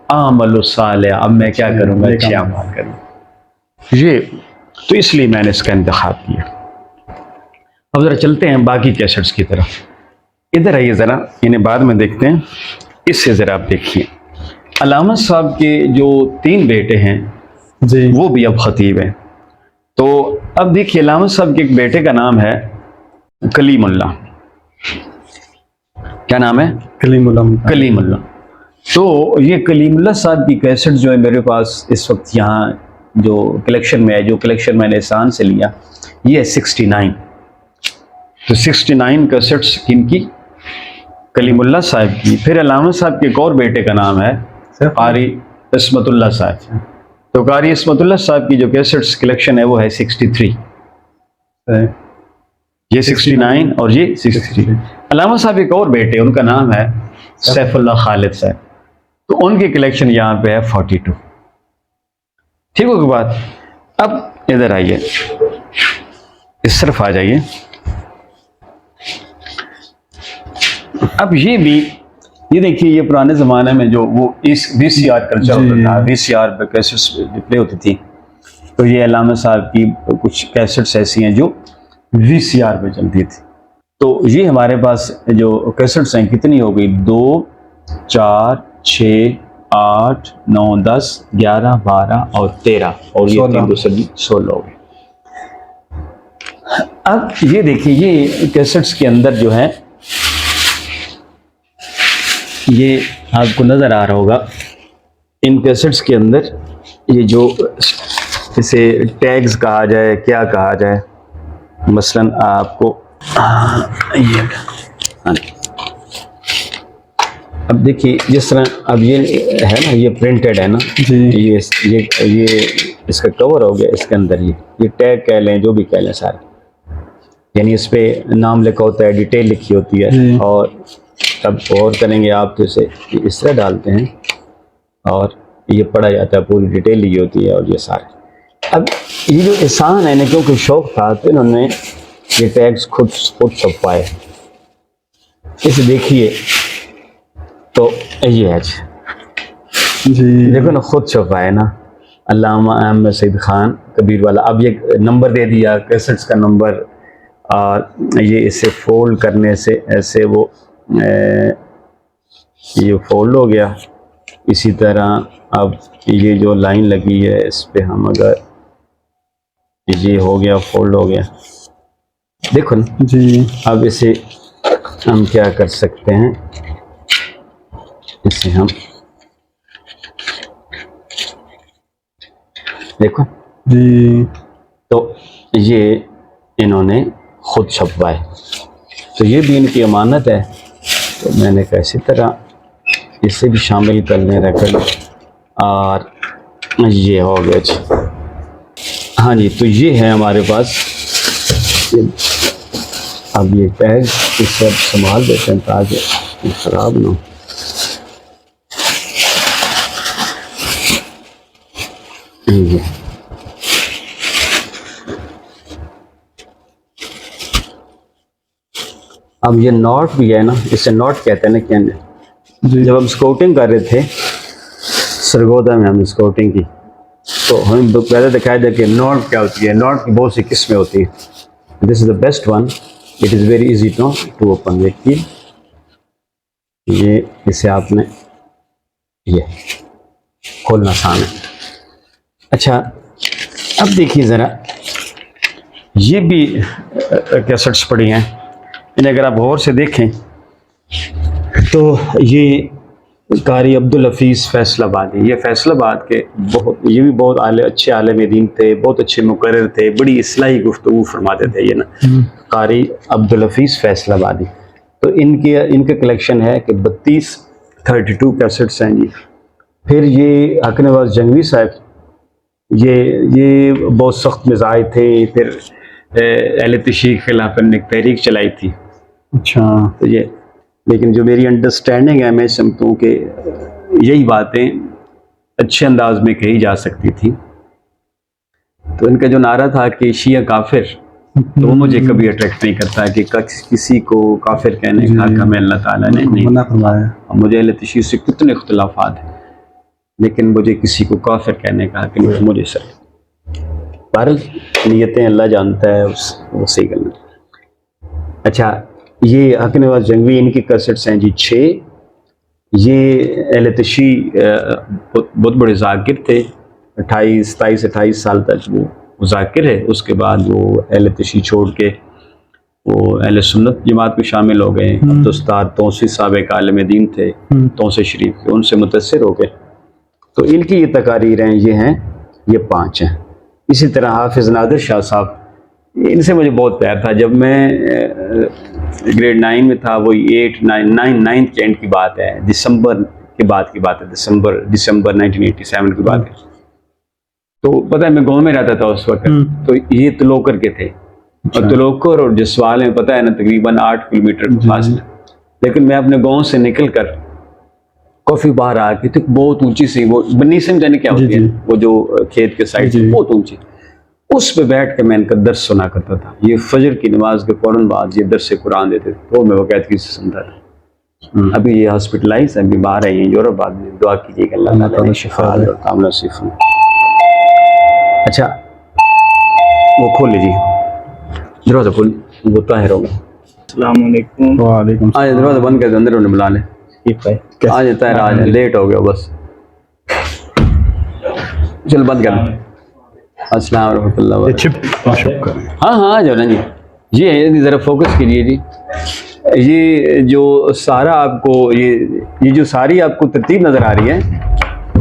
अअमलु सालिहा, अब मैं क्या करूँगा, अच्छे अमाल करूँ। ये तो इसलिए मैंने इसका इंतखाब किया। अब ज़रा चलते हैं बाकी कैसेट्स की तरफ। इधर आइए ज़रा, इन्हें बाद में देखते हैं। इससे ज़रा आप देखिए, अल्लामा साहब के जो 3 बेटे हैं जी, वो भी अब खतीब हैं। तो अब देखिए, अल्लामा साहब के एक बेटे का नाम है कलीमुल्लाह। क्या नाम है? कलीमुल्लाह। तो ये कलीमुल्लाह साहब की कैसेट जो है मेरे पास इस वक्त यहाँ जो कलेक्शन में है, जो कलेक्शन मैंने एहसान से लिया, ये है 69। तो 69 कैसेट्स किनकी? कलीमुल्लाह साहब की। फिर अल्लामा साहब के एक और बेटे का नाम है कारी इस्मतुल्लाह साहब। तो कारी इस्मतुल्लाह साहब की जो कैसेट्स कलेक्शन है वो है 63। ये 69 और ये 63। अल्लामा साहब एक और बेटे, उनका नाम है सैफुल्लाह खालिद साहब। तो उनकी कलेक्शन यहाँ पे है 42। ठीक होगी बात। अब इधर आइए, इस तरफ आ जाइए। अब ये भी, ये देखिए, ये पुराने ज़माने में जो वो इस VCR कल्चर होता था, VCR पे कैसेट्स प्ले होती थी। तो ये अल्लामा साहब की कुछ कैसेट्स ऐसी हैं जो VCR पे चलती थी। तो ये हमारे पास जो कैसेट्स हैं कितनी हो गई? 2, 4, 6, 8, 9, 10, 11, 12 और 13 और ये 16 हो गए। अब ये देखिए, ये कैसेट्स के अंदर जो है, ये आपको नज़र आ रहा होगा, इन कैसेट्स के अंदर ये जो इसे टैग्स कहा जाए, क्या कहा जाए, मसलन आपको ये अब देखिए, जिस तरह अब ये है ना, ये प्रिंटेड है ना जी, ये इसका कवर हो गया, इसके अंदर ये टैग कह लें, जो भी कह लें सारे, यानी इस पे नाम लिखा होता है, डिटेल लिखी होती है। और तब और करेंगे आप तो इसे इस तरह डालते हैं और ये पढ़ा जाता है, पूरी डिटेल ली होती है और ये सारे। अब ये जो एहसान है ना, क्योंकि शौक था तो इन्होंने ये टैग्स खुद छपवाए। इसे देखिए तो ये है जी, देखो ना, खुद छपवाए ना, अल्लामा अहमद सईद खान कबीर वाला। अब ये नंबर दे दिया, कैसेट्स का नंबर, और ये इसे फोल्ड करने से ऐसे वो ये फोल्ड हो गया। इसी तरह अब ये जो लाइन लगी है इस पे हम अगर ये हो गया, फोल्ड हो गया, देखो ना जी। अब इसे हम क्या कर सकते हैं, इसे हम देखो जी, तो ये इन्होंने खुद छपवाए। तो ये भी इनकी अमानत है। तो मैंने कैसी तरह इसे भी शामिल कर लें रकल, और ये हो गया जी। हाँ जी, तो ये है हमारे पास। अब ये टैग इसे अब संभाल देते हैं ताकि खराब ना हो। ये अब ये नॉट भी है ना, इसे नॉट कहते हैं ना, कहने जब हम स्काउटिंग कर रहे थे सरगोदा में, हम स्काउटिंग की, तो हमें पहले दिखाई दे कि नॉट क्या होती है। नॉट की बहुत सी किस्में होती हैं। This is the best one, it is very easy to open. देखिए ये, इसे आपने ये खोलना आसान है। अच्छा, अब देखिए ज़रा, ये भी कैसेट्स पड़ी हैं, इन्हें अगर आप गौर से देखें तो ये कारी अब्दुल हफीज़ फैसलाबादी, ये फैसलाबाद के ये भी बहुत अच्छे आलिम दीन थे, बहुत अच्छे मुकर्रर थे, बड़ी इस्लाही गुफ्तगू फरमाते थे ये ना, कारी अब्दुल हफीज़ फैसलाबादी। तो इनके कलेक्शन है कि 32 कैसेट्स हैं जी। फिर ये हक नवाज जंगवी साहब, ये बहुत सख्त मिजाज थे। फिर अहले तशरीक़ के खिलाफ ने एक तहरीक चलाई थी। अच्छा, तो ये, लेकिन जो मेरी अंडरस्टैंडिंग है, मैं समझता हूँ कि यही बातें अच्छे अंदाज में कही जा सकती थी। तो इनका जो नारा था कि शिया काफिर, तो वो मुझे कभी अट्रैक्ट नहीं करता कि किसी को काफिर कहने का हक हमें अल्लाह ताला ने नहीं मना फरमाया। मुझे अहले तशरीक़ से कितने इख्तिलाफात हैं, लेकिन मुझे किसी को काफिर कहने का हक नहीं। मुझे सर बहरहाल नीयतें अल्लाह जानता है, वो सही करना। अच्छा, ये हक नवाज जंगवी, इनकी कैसेट्स हैं जी 6। ये अहले तशरीक़ बहुत बड़े जाकिर थे, 27-28 साल तक वो जाकिर है। उसके बाद वो अहले तशरीक़ छोड़ के वो अहले सुन्नत जमात में शामिल हो गए। अब्दुस्तार तौसी साहब एक आलिम दीन थे तौसे शरीफ के, उनसे मुतासिर हो गए। तो इनकी ये तकारीर हैं, ये 5 हैं। इसी तरह हाफिज़ नादिर शाह साहब, इनसे मुझे बहुत प्यार था। जब मैं ग्रेड 9 में था, वो 8, 9 के एंड की बात है, दिसंबर के बाद की बात है, दिसंबर 1987 की बात है। तो पता है मैं गांव में रहता था उस वक्त, तो ये तलोकर के थे। और तलोकर और जसवाल में पता है ना तकरीबन 8 किलोमीटर का फासला। लेकिन मैं अपने गांव से निकल कर काफी बाहर आके, तो बहुत ऊंची सी वो बन्नी से जाने क्या होती है, वो जो खेत के साइड से बहुत ऊंची, उस पे बैठ के मैं इनका दर्स सुना करता था। ये फजर की नमाज के फौरन बाद ये दर्स कुरान देते थे, तो मैं बाकायदगी से सुनता था। अभी ये हॉस्पिटलाइज है, बीमार है, ये यूरोपाबाद में। दुआ कीजिएगा अल्लाह ताला शिफा और कामना नसीब फरमाए। अच्छा, वो खोल लीजिए दरवाजा, खोल, वो ताहिर होगा। अस्सलाम वालेकुम। वालेकुम। आज दरवाजा बंद कर दो, अंदर उन्हें बुला ले। आ जाता है, आज लेट हो गया बस, चल बंद कर। अस्सलाम वालेकुम रहमतुल्लाह व बरकातहू। हाँ आ जाओ ना जी। ये ज़रा फोकस कीजिए जी। ये जो सारा आपको ये जो सारी आपको तरतीब नज़र आ रही है,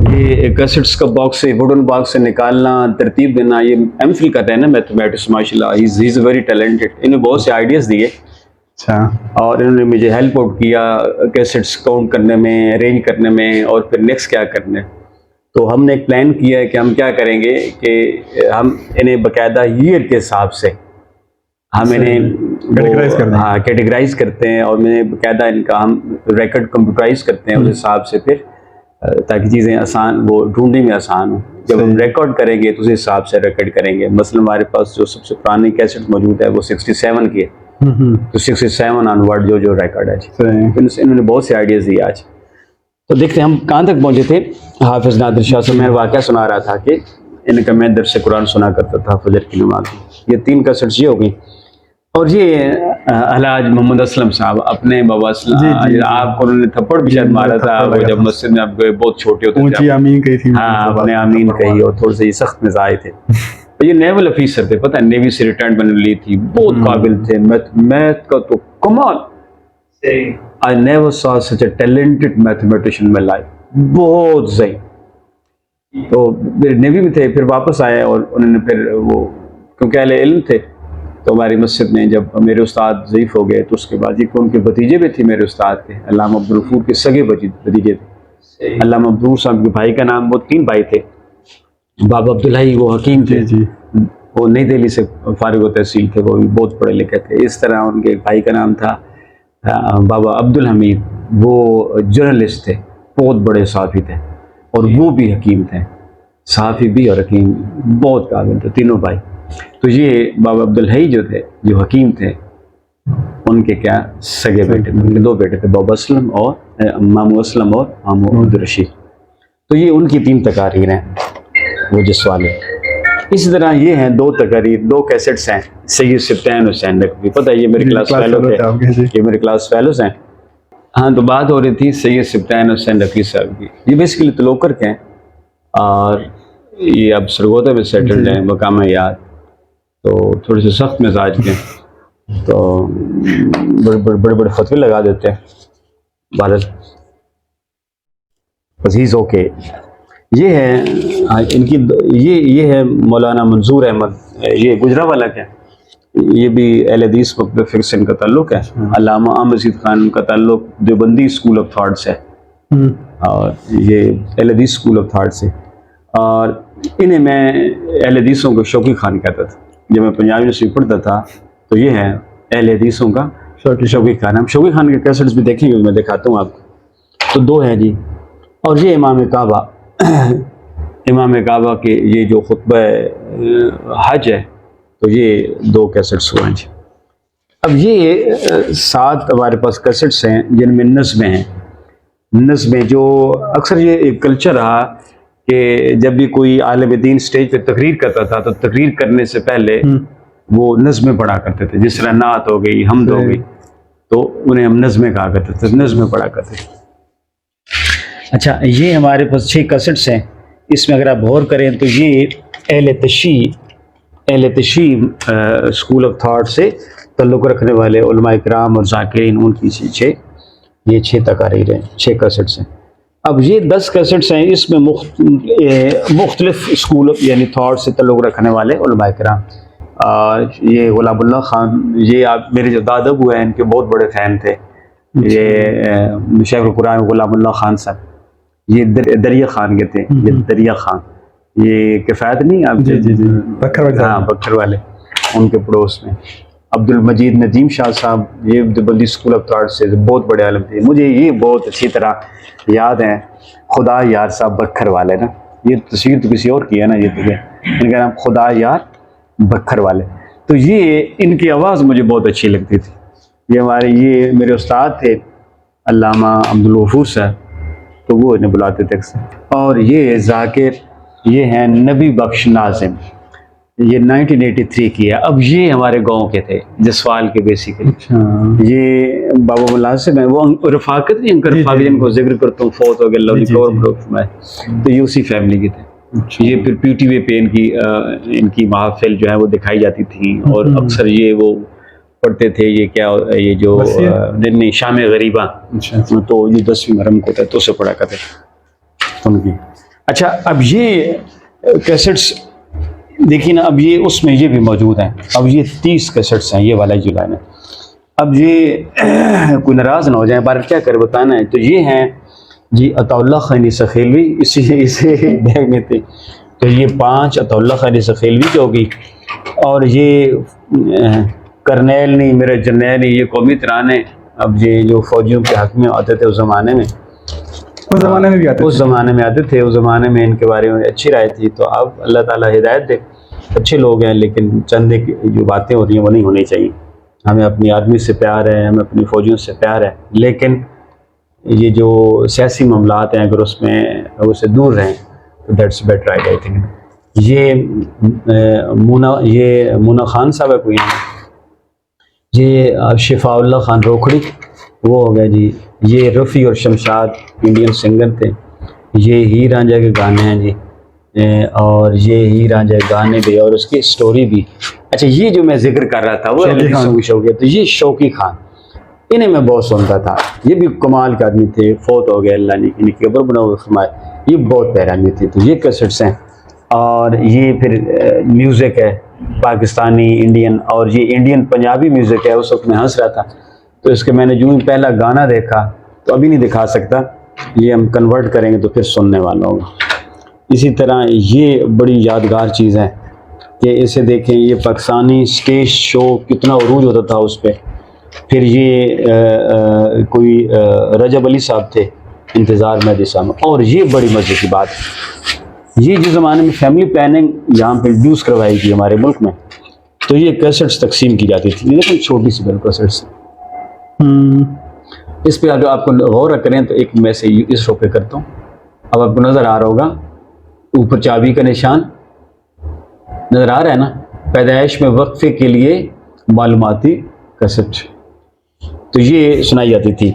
ये कैसेट्स का बॉक्स से, वुडन बॉक्स से निकालना, तरतीब देना, ये एमफिल कर रहे हैं ना मैथमेटिक्स, माशाल्लाह ही इज़ वेरी टैलेंटेड। इन्हें बहुत से आइडियाज़ दिए। अच्छा, और इन्होंने मुझे हेल्प आउट किया कैसेट्स काउंट करने में, अरेंज करने में, और फिर नेक्स्ट क्या करने। तो हमने एक प्लान किया है कि हम क्या करेंगे कि हम इन्हें बाकायदा ईयर के हिसाब से हम इन्हें कैटेगराइज करते हैं, और मैंने बाकायदा इनका हम रिकॉर्ड कंप्यूटराइज करते हैं उस हिसाब से, फिर ताकि चीज़ें आसान, वो ढूंढने में आसान हो। जब हम रिकॉर्ड करेंगे तो उस हिसाब से रिकॉर्ड करेंगे। मसलन हमारे पास जो सबसे पुरानी कैसेट मौजूद है वो 67 की है, तो 67 ऑनवर्ड जो रिकॉर्ड है। इन्होंने बहुत से आइडियाज़ दिए आज। तो देखते हैं हम कहाँ तक पहुँचे थे। हाफिज़ नादिर शाह से मैं वाक़या सुना रहा था कि इनका मैं दर्स कुरान सुना करता था फजर की नमाज में। ये 3 कैसेट्स ये हो गई। और ये अलहाज मोहम्मद असलम साहब, अपने बाबा असलम, आपको उन्होंने थप्पड़ भी शायद मारा था वो जब मस्जिद में आप बहुत छोटे होते थे। आमीन कही थी। हाँ, आपने आमीन कही, और थोड़े से ये सख्त मिजाज थे। ये नेवल ऑफिसर थे, पता है, नेवी से रिटायर्ड मैंने ली थी, बहुत काबिल थे। मैथ का तो कमाल। I never saw such a talented mathematician in my life, बहुत सही। तो नेवी में थे, फिर वापस आए, और उन्होंने फिर वो क्योंकि अहले इल्म थे, तो हमारी मस्जिद में जब मेरे उस्ताद ज़ईफ़ हो गए, तो उसके बाद ये उनके भतीजे भी थे मेरे उस्ताद के, अल्लामा अब्दुल गफूर के सगे भतीजे थे। अल्लामा अब्दुल साहब के भाई का नाम, वो 3 भाई थे। बाबा अब्दुल्लाई वो हकीम थे, वो नई दिल्ली से फारिग व तहसील थे, वो भी बहुत पढ़े लिखे थे। इस तरह उनके एक भाई का नाम था बाबा अब्दुल हमीद, वो जर्नलिस्ट थे, बहुत बड़े सहाफ़ी थे, और वो भी हकीम थे, सहाफ़ी भी और हकीम, बहुत काबिल थे तीनों भाई। तो ये बाबा अब्दुल हई जो थे, जो हकीम थे, उनके क्या सगे बेटे, उनके 2 बेटे थे, बाबा असलम और मामू असलम और मामू अब्दुल रशीद। तो ये उनकी 3 तकारीर हैं, वो जिस वाले। इसी तरह ये हैं 2 तकारीर, 2 कैसेट्स हैं सैयद सिब्तान हुसैन नकवी। पता है ये मेरे क्लास फेलो थे, ये मेरे क्लास फेलोज हैं। हाँ, तो बात हो रही थी सैयद सिब्तान हुसैन नकवी साहब की। ये बेसिकली तलोकर के हैं, और ये अब सरगोदा में सेटल्ड हैं, मकाम याद। तो थोड़े से सख्त मिजाज के, तो बड़े बड़े फतवे लगा देते हैं भारत अजीज़ होके। ये है इनकी, ये है मौलाना मंजूर अहमद, ये गुजरावाला के, ये भी अहल हदीस मुख्तलिफ से इनका ताल्लुक है। अल्लामा मजीद खान का ताल्लुक देवबंदी स्कूल ऑफ थॉट से है और ये अहल हदीस स्कूल ऑफ थॉट से। और इन्हें मैं अहल हदीसों को शौकी खान कहता था। जब मैं पंजाब यूनिवर्सिटी पढ़ता था तो ये है अहल हदीसों का शौकी खान। हम शौकी खान के कैसेट्स भी देखेंगे, मैं दिखाता हूँ आपको। तो दो हैं जी। और ये इमाम काबा इमाम काबा के ये जो खुतबा हज है, तो ये दो कैसेट्स हुए हैं जी। अब ये 7 हमारे पास कैसेट्स हैं जिनमें नज़्में हैं। नज़्में जो अक्सर ये एक कल्चर रहा कि जब भी कोई आलिम दीन स्टेज पे तकरीर करता था तो तकरीर करने से पहले वो नज़्में पढ़ा करते थे। जिस तरह नात हो गई, हमद हो गई, तो उन्हें हम नज़्में कहा करते थे, नज़्में पढ़ा करते थे। अच्छा, ये हमारे पास 6 कैसेट्स हैं। इसमें अगर आप गौर करें तो ये अहले तशरीह स्कूल ऑफ थॉट से तल्लुक़ रखने वाले उलमा इकराम और ज़ाकिरीन, उनकी 6 तकारीर हैं, 6 कैसेट्स हैं। अब ये 10 कैसेट्स हैं, इसमें मुख्तलिफ स्कूल यानी थॉट से तल्लुक़ रखने वाले उलमा इकराम। ये गुलामुल्लाह खान, ये आप मेरे जो दादा हुए हैं इनके बहुत बड़े फ़ैन थे। ये शेखुल कुरान गुलामुल्लाह खान साहब, ये दरिया खान के थे, ये दरिया खान, ये किफ़ायत नहीं आप जी बकर, हाँ बकर वाले, उनके पड़ोस में। अब्दुल मजीद नदीम शाह साहब, ये देवबंदी स्कूल ऑफ थॉट से बहुत बड़े आलम थे। मुझे ये बहुत अच्छी तरह याद है। खुदा यार साहब बकर वाले ना, ये तस्वीर तो किसी और की है ना, ये तो इनका नाम खुदा यार बकर वाले। तो ये इनकी आवाज़ मुझे बहुत अच्छी लगती थी। ये मेरे उस्ताद थे अल्लामा अब्दुल गफूर साहब, तो वो इन्हें बुलाते थे अक्सर। और ये जाकिर, ये हैं नबी बख्श नाजिम, ये 1983 की है। अब ये हमारे गांव के थे, जसवाल के बेसिकली। ये बाबा मुलासिम है, वो रफाकत नहीं, अंकर रफाकत जिनको जिक्र करता हूँ, फौत हो गया, तो ये उसी फैमिली के थे। ये फिर PTV पे इनकी महफिल जो है वो दिखाई जाती थी। और अक्सर ये वो पढ़ते थे, ये क्या, ये जो नहीं शाम गरीबा, तो ये 10वीं मुहर्रम को था तो उसे पढ़ा करते उनकी। अच्छा, अब ये कैसेट्स देखिए ना, अब ये उसमें ये भी मौजूद हैं। अब ये 30 कैसेट्स हैं, ये वाला जुलाई में। अब ये कोई नाराज़ ना हो जाए, बार क्या कर बताना है। तो ये हैं जी अताउल्लाह खानी सखेलवी, इसे बैग में थे। तो ये 5 अताउल्लाह खानी सखेलवी की होगी। और ये करनैल नहीं, मेरे जर्नैल नहीं, ये कौमी तराने। अब ये जो फौजियों के हक में आते थे उस ज़माने में, उस ज़माने में भी आते थे, उस ज़माने में आते थे। उस ज़माने में इनके बारे में अच्छी राय थी। तो अब अल्लाह ताला हिदायत दे, अच्छे लोग हैं, लेकिन चंद जो बातें हो रही हैं वो नहीं होनी चाहिए। हमें अपनी आर्मी से प्यार है, हमें अपनी फौजियों से प्यार है, लेकिन ये जो सियासी मामलात हैं अगर उसमें उससे दूर रहें तो दैट्स बेटर आई थिंक। ये मुना खान साहब है कोई, ये शिफाउल्लाह खान रोखड़ी, वो हो गया जी। ये रफ़ी और शमशाद इंडियन सिंगर थे। ये ही रांझा के गाने हैं जी, और ये ही रांझा के गाने भी और उसकी स्टोरी भी। अच्छा, ये जो मैं जिक्र कर रहा था वो शौकी, तो ये शौकी खान, इन्हें मैं बहुत सुनता था। ये भी कमाल के आदमी थे, फौत हो गए, अल्लाह ने इनकी कब्र बनाओ फरमाए। ये बहुत प्यारे आदमी थे। तो ये कैसेट्स हैं। और ये फिर म्यूज़िक है पाकिस्तानी, इंडियन, और ये इंडियन पंजाबी म्यूज़िक है। उस वक्त मैं हंस रहा था, तो इसके मैंने जो ही पहला गाना देखा, तो अभी नहीं दिखा सकता, ये हम कन्वर्ट करेंगे तो फिर सुनने वाला होगा। इसी तरह ये बड़ी यादगार चीज़ है कि इसे देखें, ये पाकिस्तानी स्टेज शो कितना उरूज होता था उस पर। फिर ये कोई रजब अली साहब थे, इंतज़ार मेहदी साहब। और ये बड़ी मज़े की बात, ये जिस ज़माने में फैमिली प्लानिंग यहाँ पर इंट्रोड्यूस करवाई थी हमारे मुल्क में, तो ये कैसेट्स तकसीम की जाती थी। लेकिन छोटी सी बिल्कुल कैसेट्स। इस पे अगर आपको गौर करें तो एक मैं से इस शो पे करता हूँ। अब आपको नज़र आ रहा होगा ऊपर चाबी का निशान नज़र आ रहा है ना, पैदाइश में वक्फे के लिए मालूमाती कैसेट। तो ये सुनाई जाती थी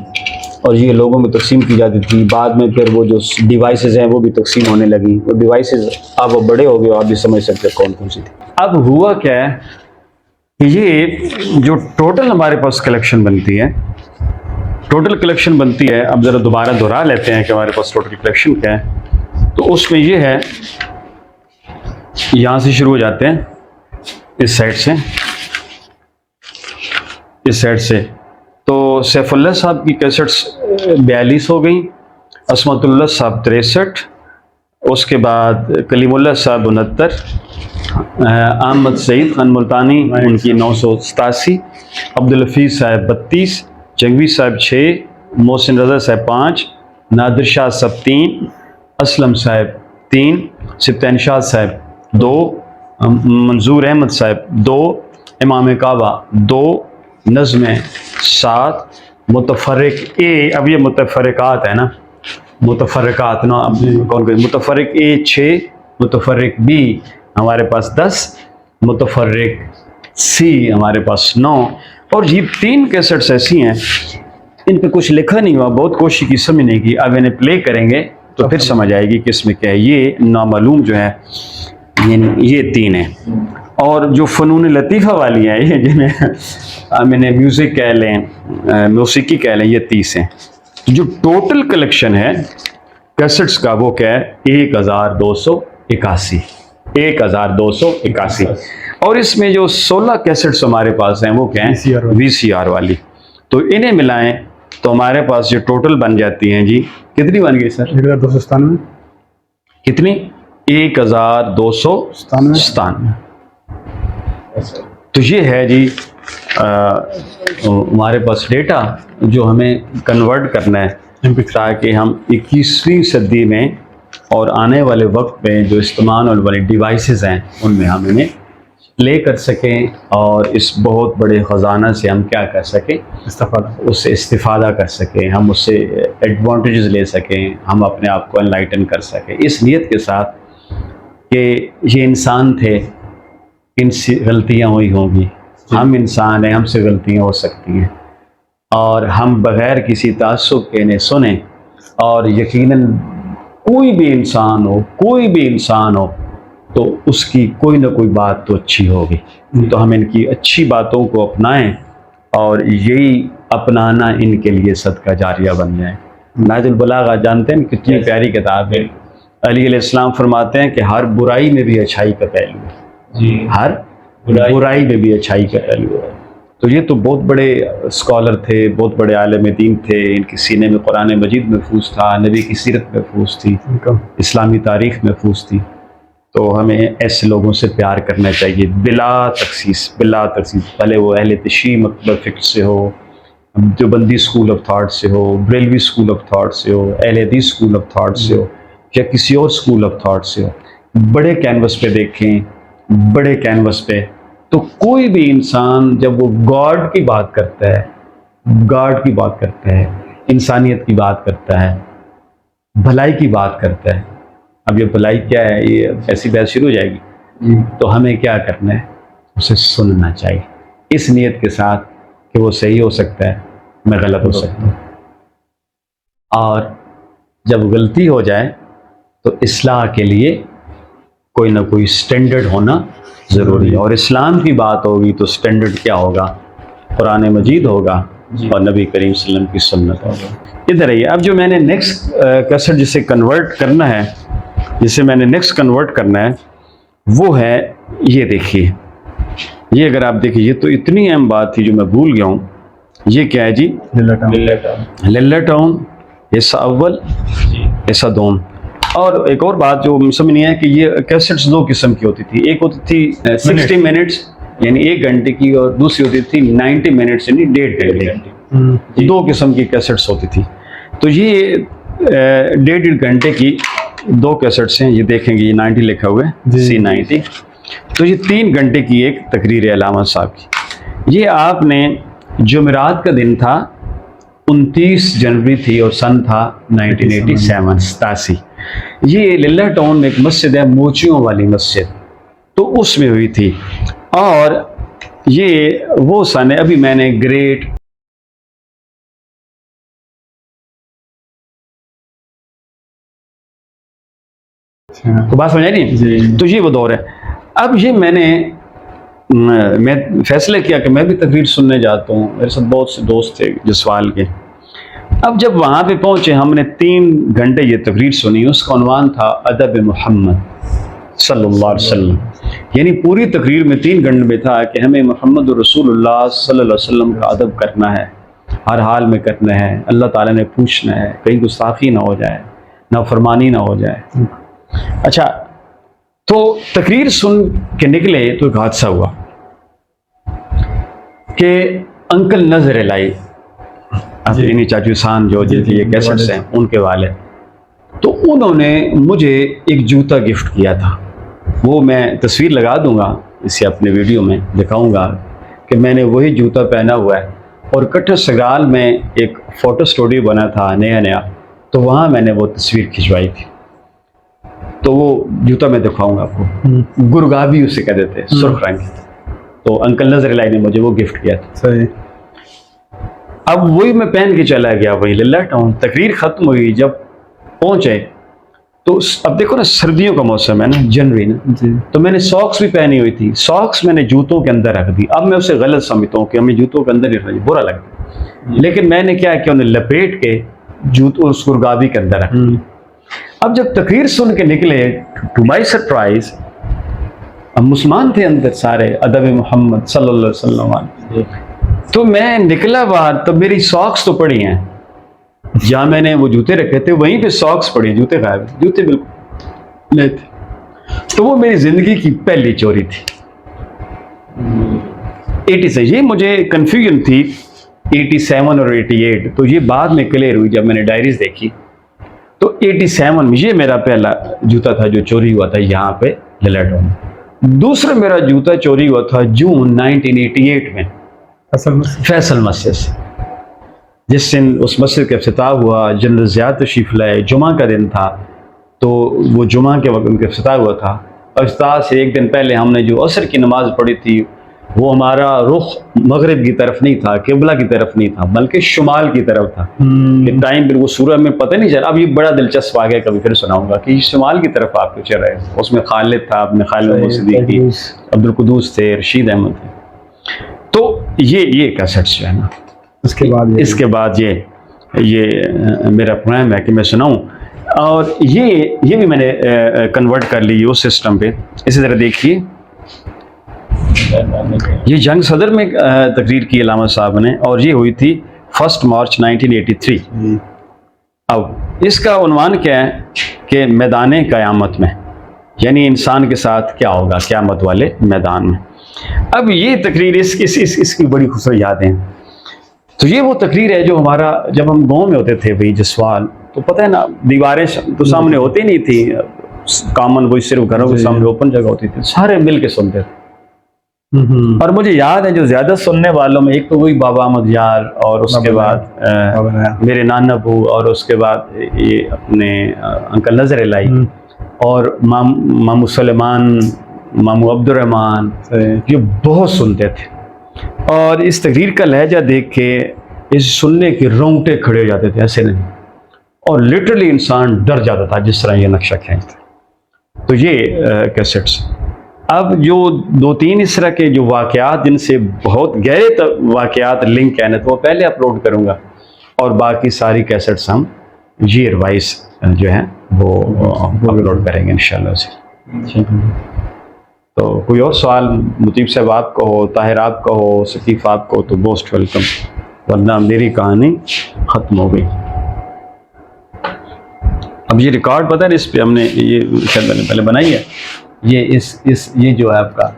और ये लोगों में तकसीम की जाती थी। बाद में फिर वो जो डिवाइसेस हैं वो भी तकसीम होने लगी। वो डिवाइसेस अब वो बड़े हो गए, आप भी समझ सकते हैं कौन कौन सी थी। अब हुआ क्या है कि ये जो टोटल हमारे पास कलेक्शन बनती है, अब ज़रा दोबारा दोहरा लेते हैं कि हमारे पास टोटल कलेक्शन क्या है। तो उसमें ये है, यहाँ से शुरू हो जाते हैं, इस साइड से इस साइड से। तो सैफुल्लाह साहब की कैसेट्स 42 हो गई, असमतुल्लाह साहब 63, उसके बाद कलीमुल्लाह साहब 69, अहमद सईद खान मुल्तानी उनकी 987, अब्दुल हफीज़ साहब 32, जंगवी साहब 6, मोहसिन रज़ा साहब 5, नादिर शाह साहब 3, असलम साहब 3, सिप्तान शाह साहब 2, मंजूर अहमद साहब 2, इमाम काबा 2, नज़्म 7, मुतफर्रिक ए, अब ये मुतफर्रिकात है ना, मुतफर्रिकात ना, अब कौन कौन, मुतफर्रिक ए 6, मुतफर्रिक बी हमारे पास 10, मुतफर्रिक सी हमारे पास 9। और ये 3 कैसेट्स ऐसी हैं इन पे कुछ लिखा नहीं हुआ, बहुत कोशिश की समझने की। अब इन्हें प्ले करेंगे तो फिर समझ आएगी कि इसमें क्या है। ये नामालूम जो है ये 3 हैं। और जो फ़नून लतीफ़ा वाली हैं, ये जिन्हें मैंने म्यूज़िक कह लें, मौसीकी कह लें, ये 30 हैं। जो टोटल कलेक्शन है कैसेट्स का वो क्या है, 1281, 1281। और इसमें जो 16 कैसेट्स हमारे पास हैं वो क्या है, VCR वाली। तो इन्हें मिलाएं तो हमारे पास जो टोटल बन जाती हैं जी, कितनी बन गई सर? 1297। कितनी? 1297। तो ये है जी हमारे पास डेटा जो हमें कन्वर्ट करना है, ताकि हम 21वीं सदी में और आने वाले वक्त में जो इस्तेमाल होने वाली डिवाइसेस हैं उनमें हम इन्हें प्ले कर सकें और इस बहुत बड़े ख़जाना से हम क्या कर सकें, उससे इस्तिफ़ादा कर सकें, हम उससे एडवांटेजेस ले सकें, हम अपने आप को एनलाइटन कर सकें, इस नीयत के साथ कि ये इंसान थे, इनसे गलतियाँ हुई होंगी, हम इंसान हैं, हमसे गलतियाँ हो सकती हैं, और हम बग़ैर किसी तासुब के इन्हें सुने। और यकीनन कोई भी इंसान हो तो उसकी कोई ना कोई बात तो अच्छी होगी। तो हम इनकी अच्छी बातों को अपनाएं और यही अपनाना इनके लिए सदका जारिया बन जाए। नाजुल बलागा जानते हैं कितनी प्यारी किताब है। अली अलैहिस्सलाम फरमाते हैं कि हर बुराई में भी अच्छाई का पहलू है जी, हर बुराई में भी अच्छाई का पहलू है। तो ये तो बहुत बड़े स्कॉलर थे, बहुत बड़े आलिम दीन थे, इनके सीने में कुरान मजीद महफूज था, नबी की सीरत महफूज थी, इस्लामी तारीख़ महफूज थी। तो हमें ऐसे लोगों से प्यार करना चाहिए बिला तखसीस। भले वो अहले तशरीह मकतब फ़िक्र से हो, देवबंदी स्कूल ऑफ थाट से हो, बरेलवी स्कूल ऑफ थाट से हो, अहले हदीस स्कूल ऑफ थाट से हो, या किसी और स्कूल ऑफ थाट से हो, बड़े कैनवस पे देखें, बड़े कैनवस पे तो कोई भी इंसान जब वो गॉड की बात करता है, इंसानियत की बात करता है, भलाई की बात करता है। अब ये भलाई क्या है, ये ऐसी बहस शुरू हो जाएगी। तो हमें क्या करना है, उसे सुनना चाहिए इस नीयत के साथ कि वो सही हो सकता है, मैं गलत हो सकता हूँ। और जब गलती हो जाए तो इस्लाह के लिए कोई ना कोई स्टैंडर्ड होना ज़रूरी है। और इस्लाम की बात होगी तो स्टैंडर्ड क्या होगा, कुरान मजीद होगा और नबी करीम सल्लल्लाहु अलैहि वसल्लम की सुन्नत होगा। इधर आइए, अब जो मैंने नेक्स्ट कैसेट जिसे मैंने नेक्स्ट कन्वर्ट करना है वो है, ये देखिए, ये अगर आप देखिए, ये तो इतनी अहम बात थी जो मैं भूल गया हूँ। ये क्या है जी, लिल्ला टाउन हिस्सा अव्वल, हिस्सा दोम। और एक और बात जो समझ नहीं है कि ये कैसेट्स 2 किस्म की होती थी। एक होती थी 60 मिनट्स यानी 1 घंटे की, और दूसरी होती थी 90 मिनट्स यानी 1.5 घंटे की। 2 किस्म की कैसेट्स होती थी। तो ये 1.5 घंटे की 2 कैसेट्स हैं। ये देखेंगे, ये 90 लिखा हुआ है, C90। तो ये 3 घंटे की एक तकरीर है अल्लामा साहब की। ये आपने जुमेरात का दिन था, 29 जनवरी थी और सन था 1987। ये लिल्ला टाउन में एक मस्जिद है, मोचियों वाली मस्जिद, तो उसमें हुई थी। और ये वो सन है, अभी मैंने ग्रेट तो बात समझ आई नहीं। तो ये वो दौर है। अब ये मैं फैसला किया कि मैं भी तकरीर सुनने जाता हूँ। मेरे साथ बहुत से दोस्त थे जसवाल के। अब जब वहाँ पे पहुँचे, हमने 3 घंटे ये तकरीर सुनी। उसका उन्वान था अदब मोहम्मद सल्लल्लाहु अलैहि वसल्लम। यानी पूरी तकरीर में 3 घंटे में था कि हमें मोहम्मद रसूलुल्लाह सल्लल्लाहु अलैहि वसल्लम का अदब करना है, हर हाल में करना है, अल्लाह ताला ने पूछना है, कहीं गुस्ताखी ना हो जाए, नाफरमानी ना हो जाए। अच्छा, तो तकरीर सुन के निकले तो एक हादसा हुआ कि अंकल नजर लाई, अपनी चाचू सान जो ये कैसेट्स हैं उनके वाले, तो उन्होंने मुझे एक जूता गिफ्ट किया था। वो मैं तस्वीर लगा दूंगा इसे अपने वीडियो में दिखाऊंगा कि मैंने वही जूता पहना हुआ है। और कट्टर सगाल में एक फ़ोटो स्टूडियो बना था नया, तो वहाँ मैंने वो तस्वीर खिंचवाई थी। तो वो जूता मैं दिखाऊंगा आपको, गुरगावी उसे कह देते हैं, सुर्ख रंग। तो अंकल नजर लाई ने मुझे वो गिफ्ट किया था। सही। अब वही मैं पहन के चला गया वही लल्ला टाउन। तकरीर ख़त्म हुई, जब पहुँचे तो अब देखो ना, सर्दियों का मौसम है ना, जनवरी ना, तो मैंने सॉक्स भी पहनी हुई थी। सॉक्स मैंने जूतों के अंदर रख दी। अब मैं उसे गलत समझता हूँ कि हमें जूतों के अंदर ही रखना, बुरा लगता है, लेकिन मैंने क्या किया, उन्हें लपेट के जूतों उस गुरगावी के अंदर रख दी। अब जब तकरीर सुन के निकले, टू माई सरप्राइज, अब मुसलमान थे अंदर सारे, अदब मोहम्मद सल्लल्लाहु अलैहि वसल्लम। तो मैं निकला बाहर, तो मेरी सॉक्स तो पड़ी हैं, जहाँ मैंने वो जूते रखे थे वहीं पे सॉक्स पड़ी, जूते गायब, जूते बिल्कुल नहीं थे। तो वो मेरी जिंदगी की पहली चोरी थी। 80 से ये मुझे कंफ्यूजन थी, 87 और 88, तो ये बाद में क्लियर हुई जब मैंने डायरीज देखी। तो 87 में ये मेरा पहला जूता था जो चोरी हुआ था यहाँ पे ललाटों में। दूसरा मेरा जूता चोरी हुआ था जून 1988 में फैसल मस्जिद से, जिस दिन उस मस्जिद का इफ्तिताह हुआ, जनरल ज़िया तशरीफ लाए, जुमा का दिन था, तो वो जुमा के वक्त उनका इफ्तिताह हुआ था। और इफ्तिताह से एक दिन पहले हमने जो असर की नमाज़ पढ़ी थी, वो हमारा रुख मगरिब की तरफ नहीं था, किबला की तरफ नहीं था, बल्कि शुमाल की तरफ था। कि टाइम फिर वो सूरह में पता नहीं चला। अब ये बड़ा दिलचस्प आ गया, कभी फिर सुनाऊंगा कि शुमाल की तरफ आपको चल रहे हैं। उसमें खालिद था, अपने खालिद सिद्दीकी, अब्दुल कुदूस थे, रशीद अहमद थे। तो ये कैसेट्स जो है ना, इसके बाद ये मेरा प्लान है कि मैं सुनाऊं। और ये भी मैंने कन्वर्ट कर ली उस सिस्टम पे। इसी तरह देखिए, ये जंग सदर में तकरीर की अल्लामा साहब ने, और ये हुई थी 1 मार्च 1983। अब इसका उन्वान क्या है कि मैदान क़यामत में, यानी इंसान के साथ क्या होगा क़यामत वाले मैदान में। अब ये तकरीर इसकी बड़ी खूबसूरत यादें हैं। तो ये वो तकरीर है जो हमारा, जब हम गांव में होते थे भाई जसवाल, तो पता है ना, दीवारें तो सामने होती नहीं थी, कॉमन वो सिर्फ घरों के सामने ओपन जगह होती थी, सारे मिल के सुनते थे। और मुझे याद है जो ज्यादा सुनने वालों में एक तो वही बाबा अहमद यार, और उसके बाद मेरे नाना अबू, और उसके बाद ये अपने अंकल नजर लाई, और मामू सलेमान, मामू अब्दुर्रहमान, ये बहुत सुनते थे। और इस तकरीर का लहजा देख के इस सुनने के रोंगटे खड़े हो जाते थे, ऐसे नहीं, और लिटरली इंसान डर जाता था जिस तरह ये नक्शा खींचते। तो ये कैसेट्स, अब जो 2-3 इस तरह के जो वाक़यात जिनसे बहुत गहरे वाक़यात लिंक है ना, तो वो पहले अपलोड करूँगा, और बाकी सारी कैसेट्स हम ईयर वाइज जो है वो अपलोड करेंगे इंशाल्लाह से। तो कोई और सवाल मुतीब साहब आपका हो, ताहिर आपका हो, सकीफ़ आपका हो, तो मोस्ट वेलकम, वरना मेरी कहानी ख़त्म हो गई। अब ये रिकॉर्ड पता है, इस पे हमने ये पहले बनाई है, ये जो है आपका,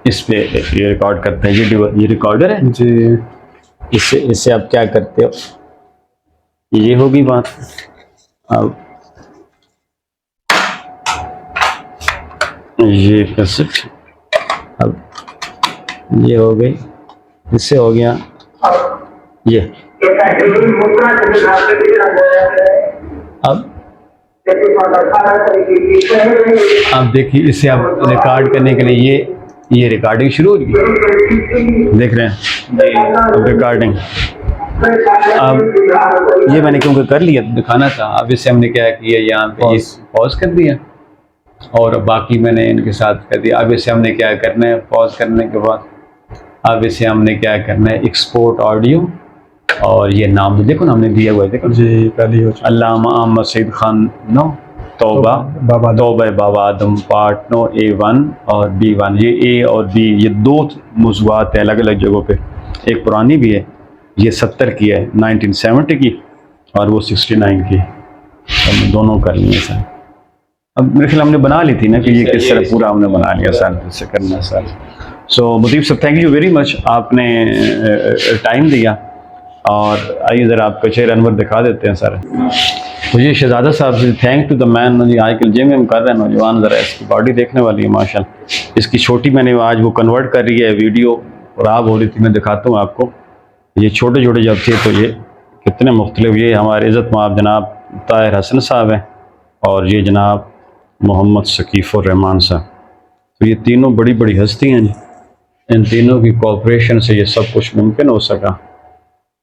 इस पे ये रिकॉर्ड करते हैं, ये रिकॉर्डर है जी। इससे आप क्या करते हो, ये होगी बात। अब ये कैसेट, अब ये हो गई, इससे हो गया ये। अब देखिए, इसे आप रिकॉर्ड करने के लिए ये रिकॉर्डिंग शुरू हो गई, देख रहे हैं अब रिकॉर्डिंग। अब ये मैंने क्योंकि कर लिया तो दिखाना था। अब इससे हमने क्या किया, यहाँ पे पॉज कर दिया, और बाकी मैंने इनके साथ कर दिया। अब इसे हमने क्या करना है, पॉज करने के बाद अब इसे हमने क्या करना है, एक्सपोर्ट ऑडियो, और ये नाम देखो ना हमने दिया हुआ है, देखो जी, पहले अल्लामा अहमद सईद खान नो, तौबा बाबा आदम। तौबा बाबा आदम पार्ट 9 A1 और B1। ये A और B ये दो मौज़ूआत हैं अलग अलग जगहों पे। एक पुरानी भी है, ये 70 की है, 1970 की, और वो 69 की। हमने दोनों कर लिए सर। अब मेरे ख्याल हमने बना ली थी ना कि ये किस तरह पूरा हमने बना लिया सर, इससे करना सर। सो मुदीब साहब थैंक यू वेरी मच, आपने टाइम दिया। और आइए ज़रा आपका चेहरा अनवर दिखा देते हैं सर। तो ये शहजादा साहब से थैंक टू द मैन जी, आजकल जिम में कर रहे हैं नौजवान, ज़रा इसकी बॉडी देखने वाली है माशाल्लाह। इसकी छोटी मैंने आज वो कन्वर्ट कर रही है, वीडियो ख़राब हो रही थी, मैं दिखाता हूँ आपको। ये छोटे छोटे जब थे तो ये कितने मुख्तलिफ, ये हमारे इज़्ज़त माब जनाब ताहिर हसन साहब हैं और ये जनाब मोहम्मद सकीफ़ुर रहमान साहब। तो ये तीनों बड़ी बड़ी हस्ती हैं जी, इन तीनों की कोऑपरेशन से ये सब कुछ मुमकिन हो सका।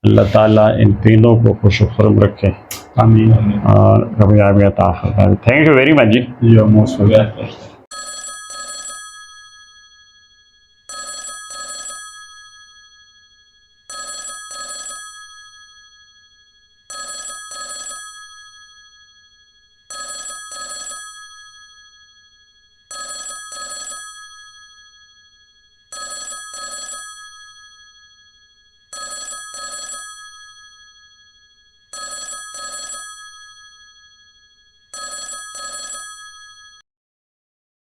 अल्लाह ताला इन तीनों को खुश खुर्म रखे, आमीन। और कामयाबी अता फरमाए। थैंक यू वेरी मच जी। You are most welcome.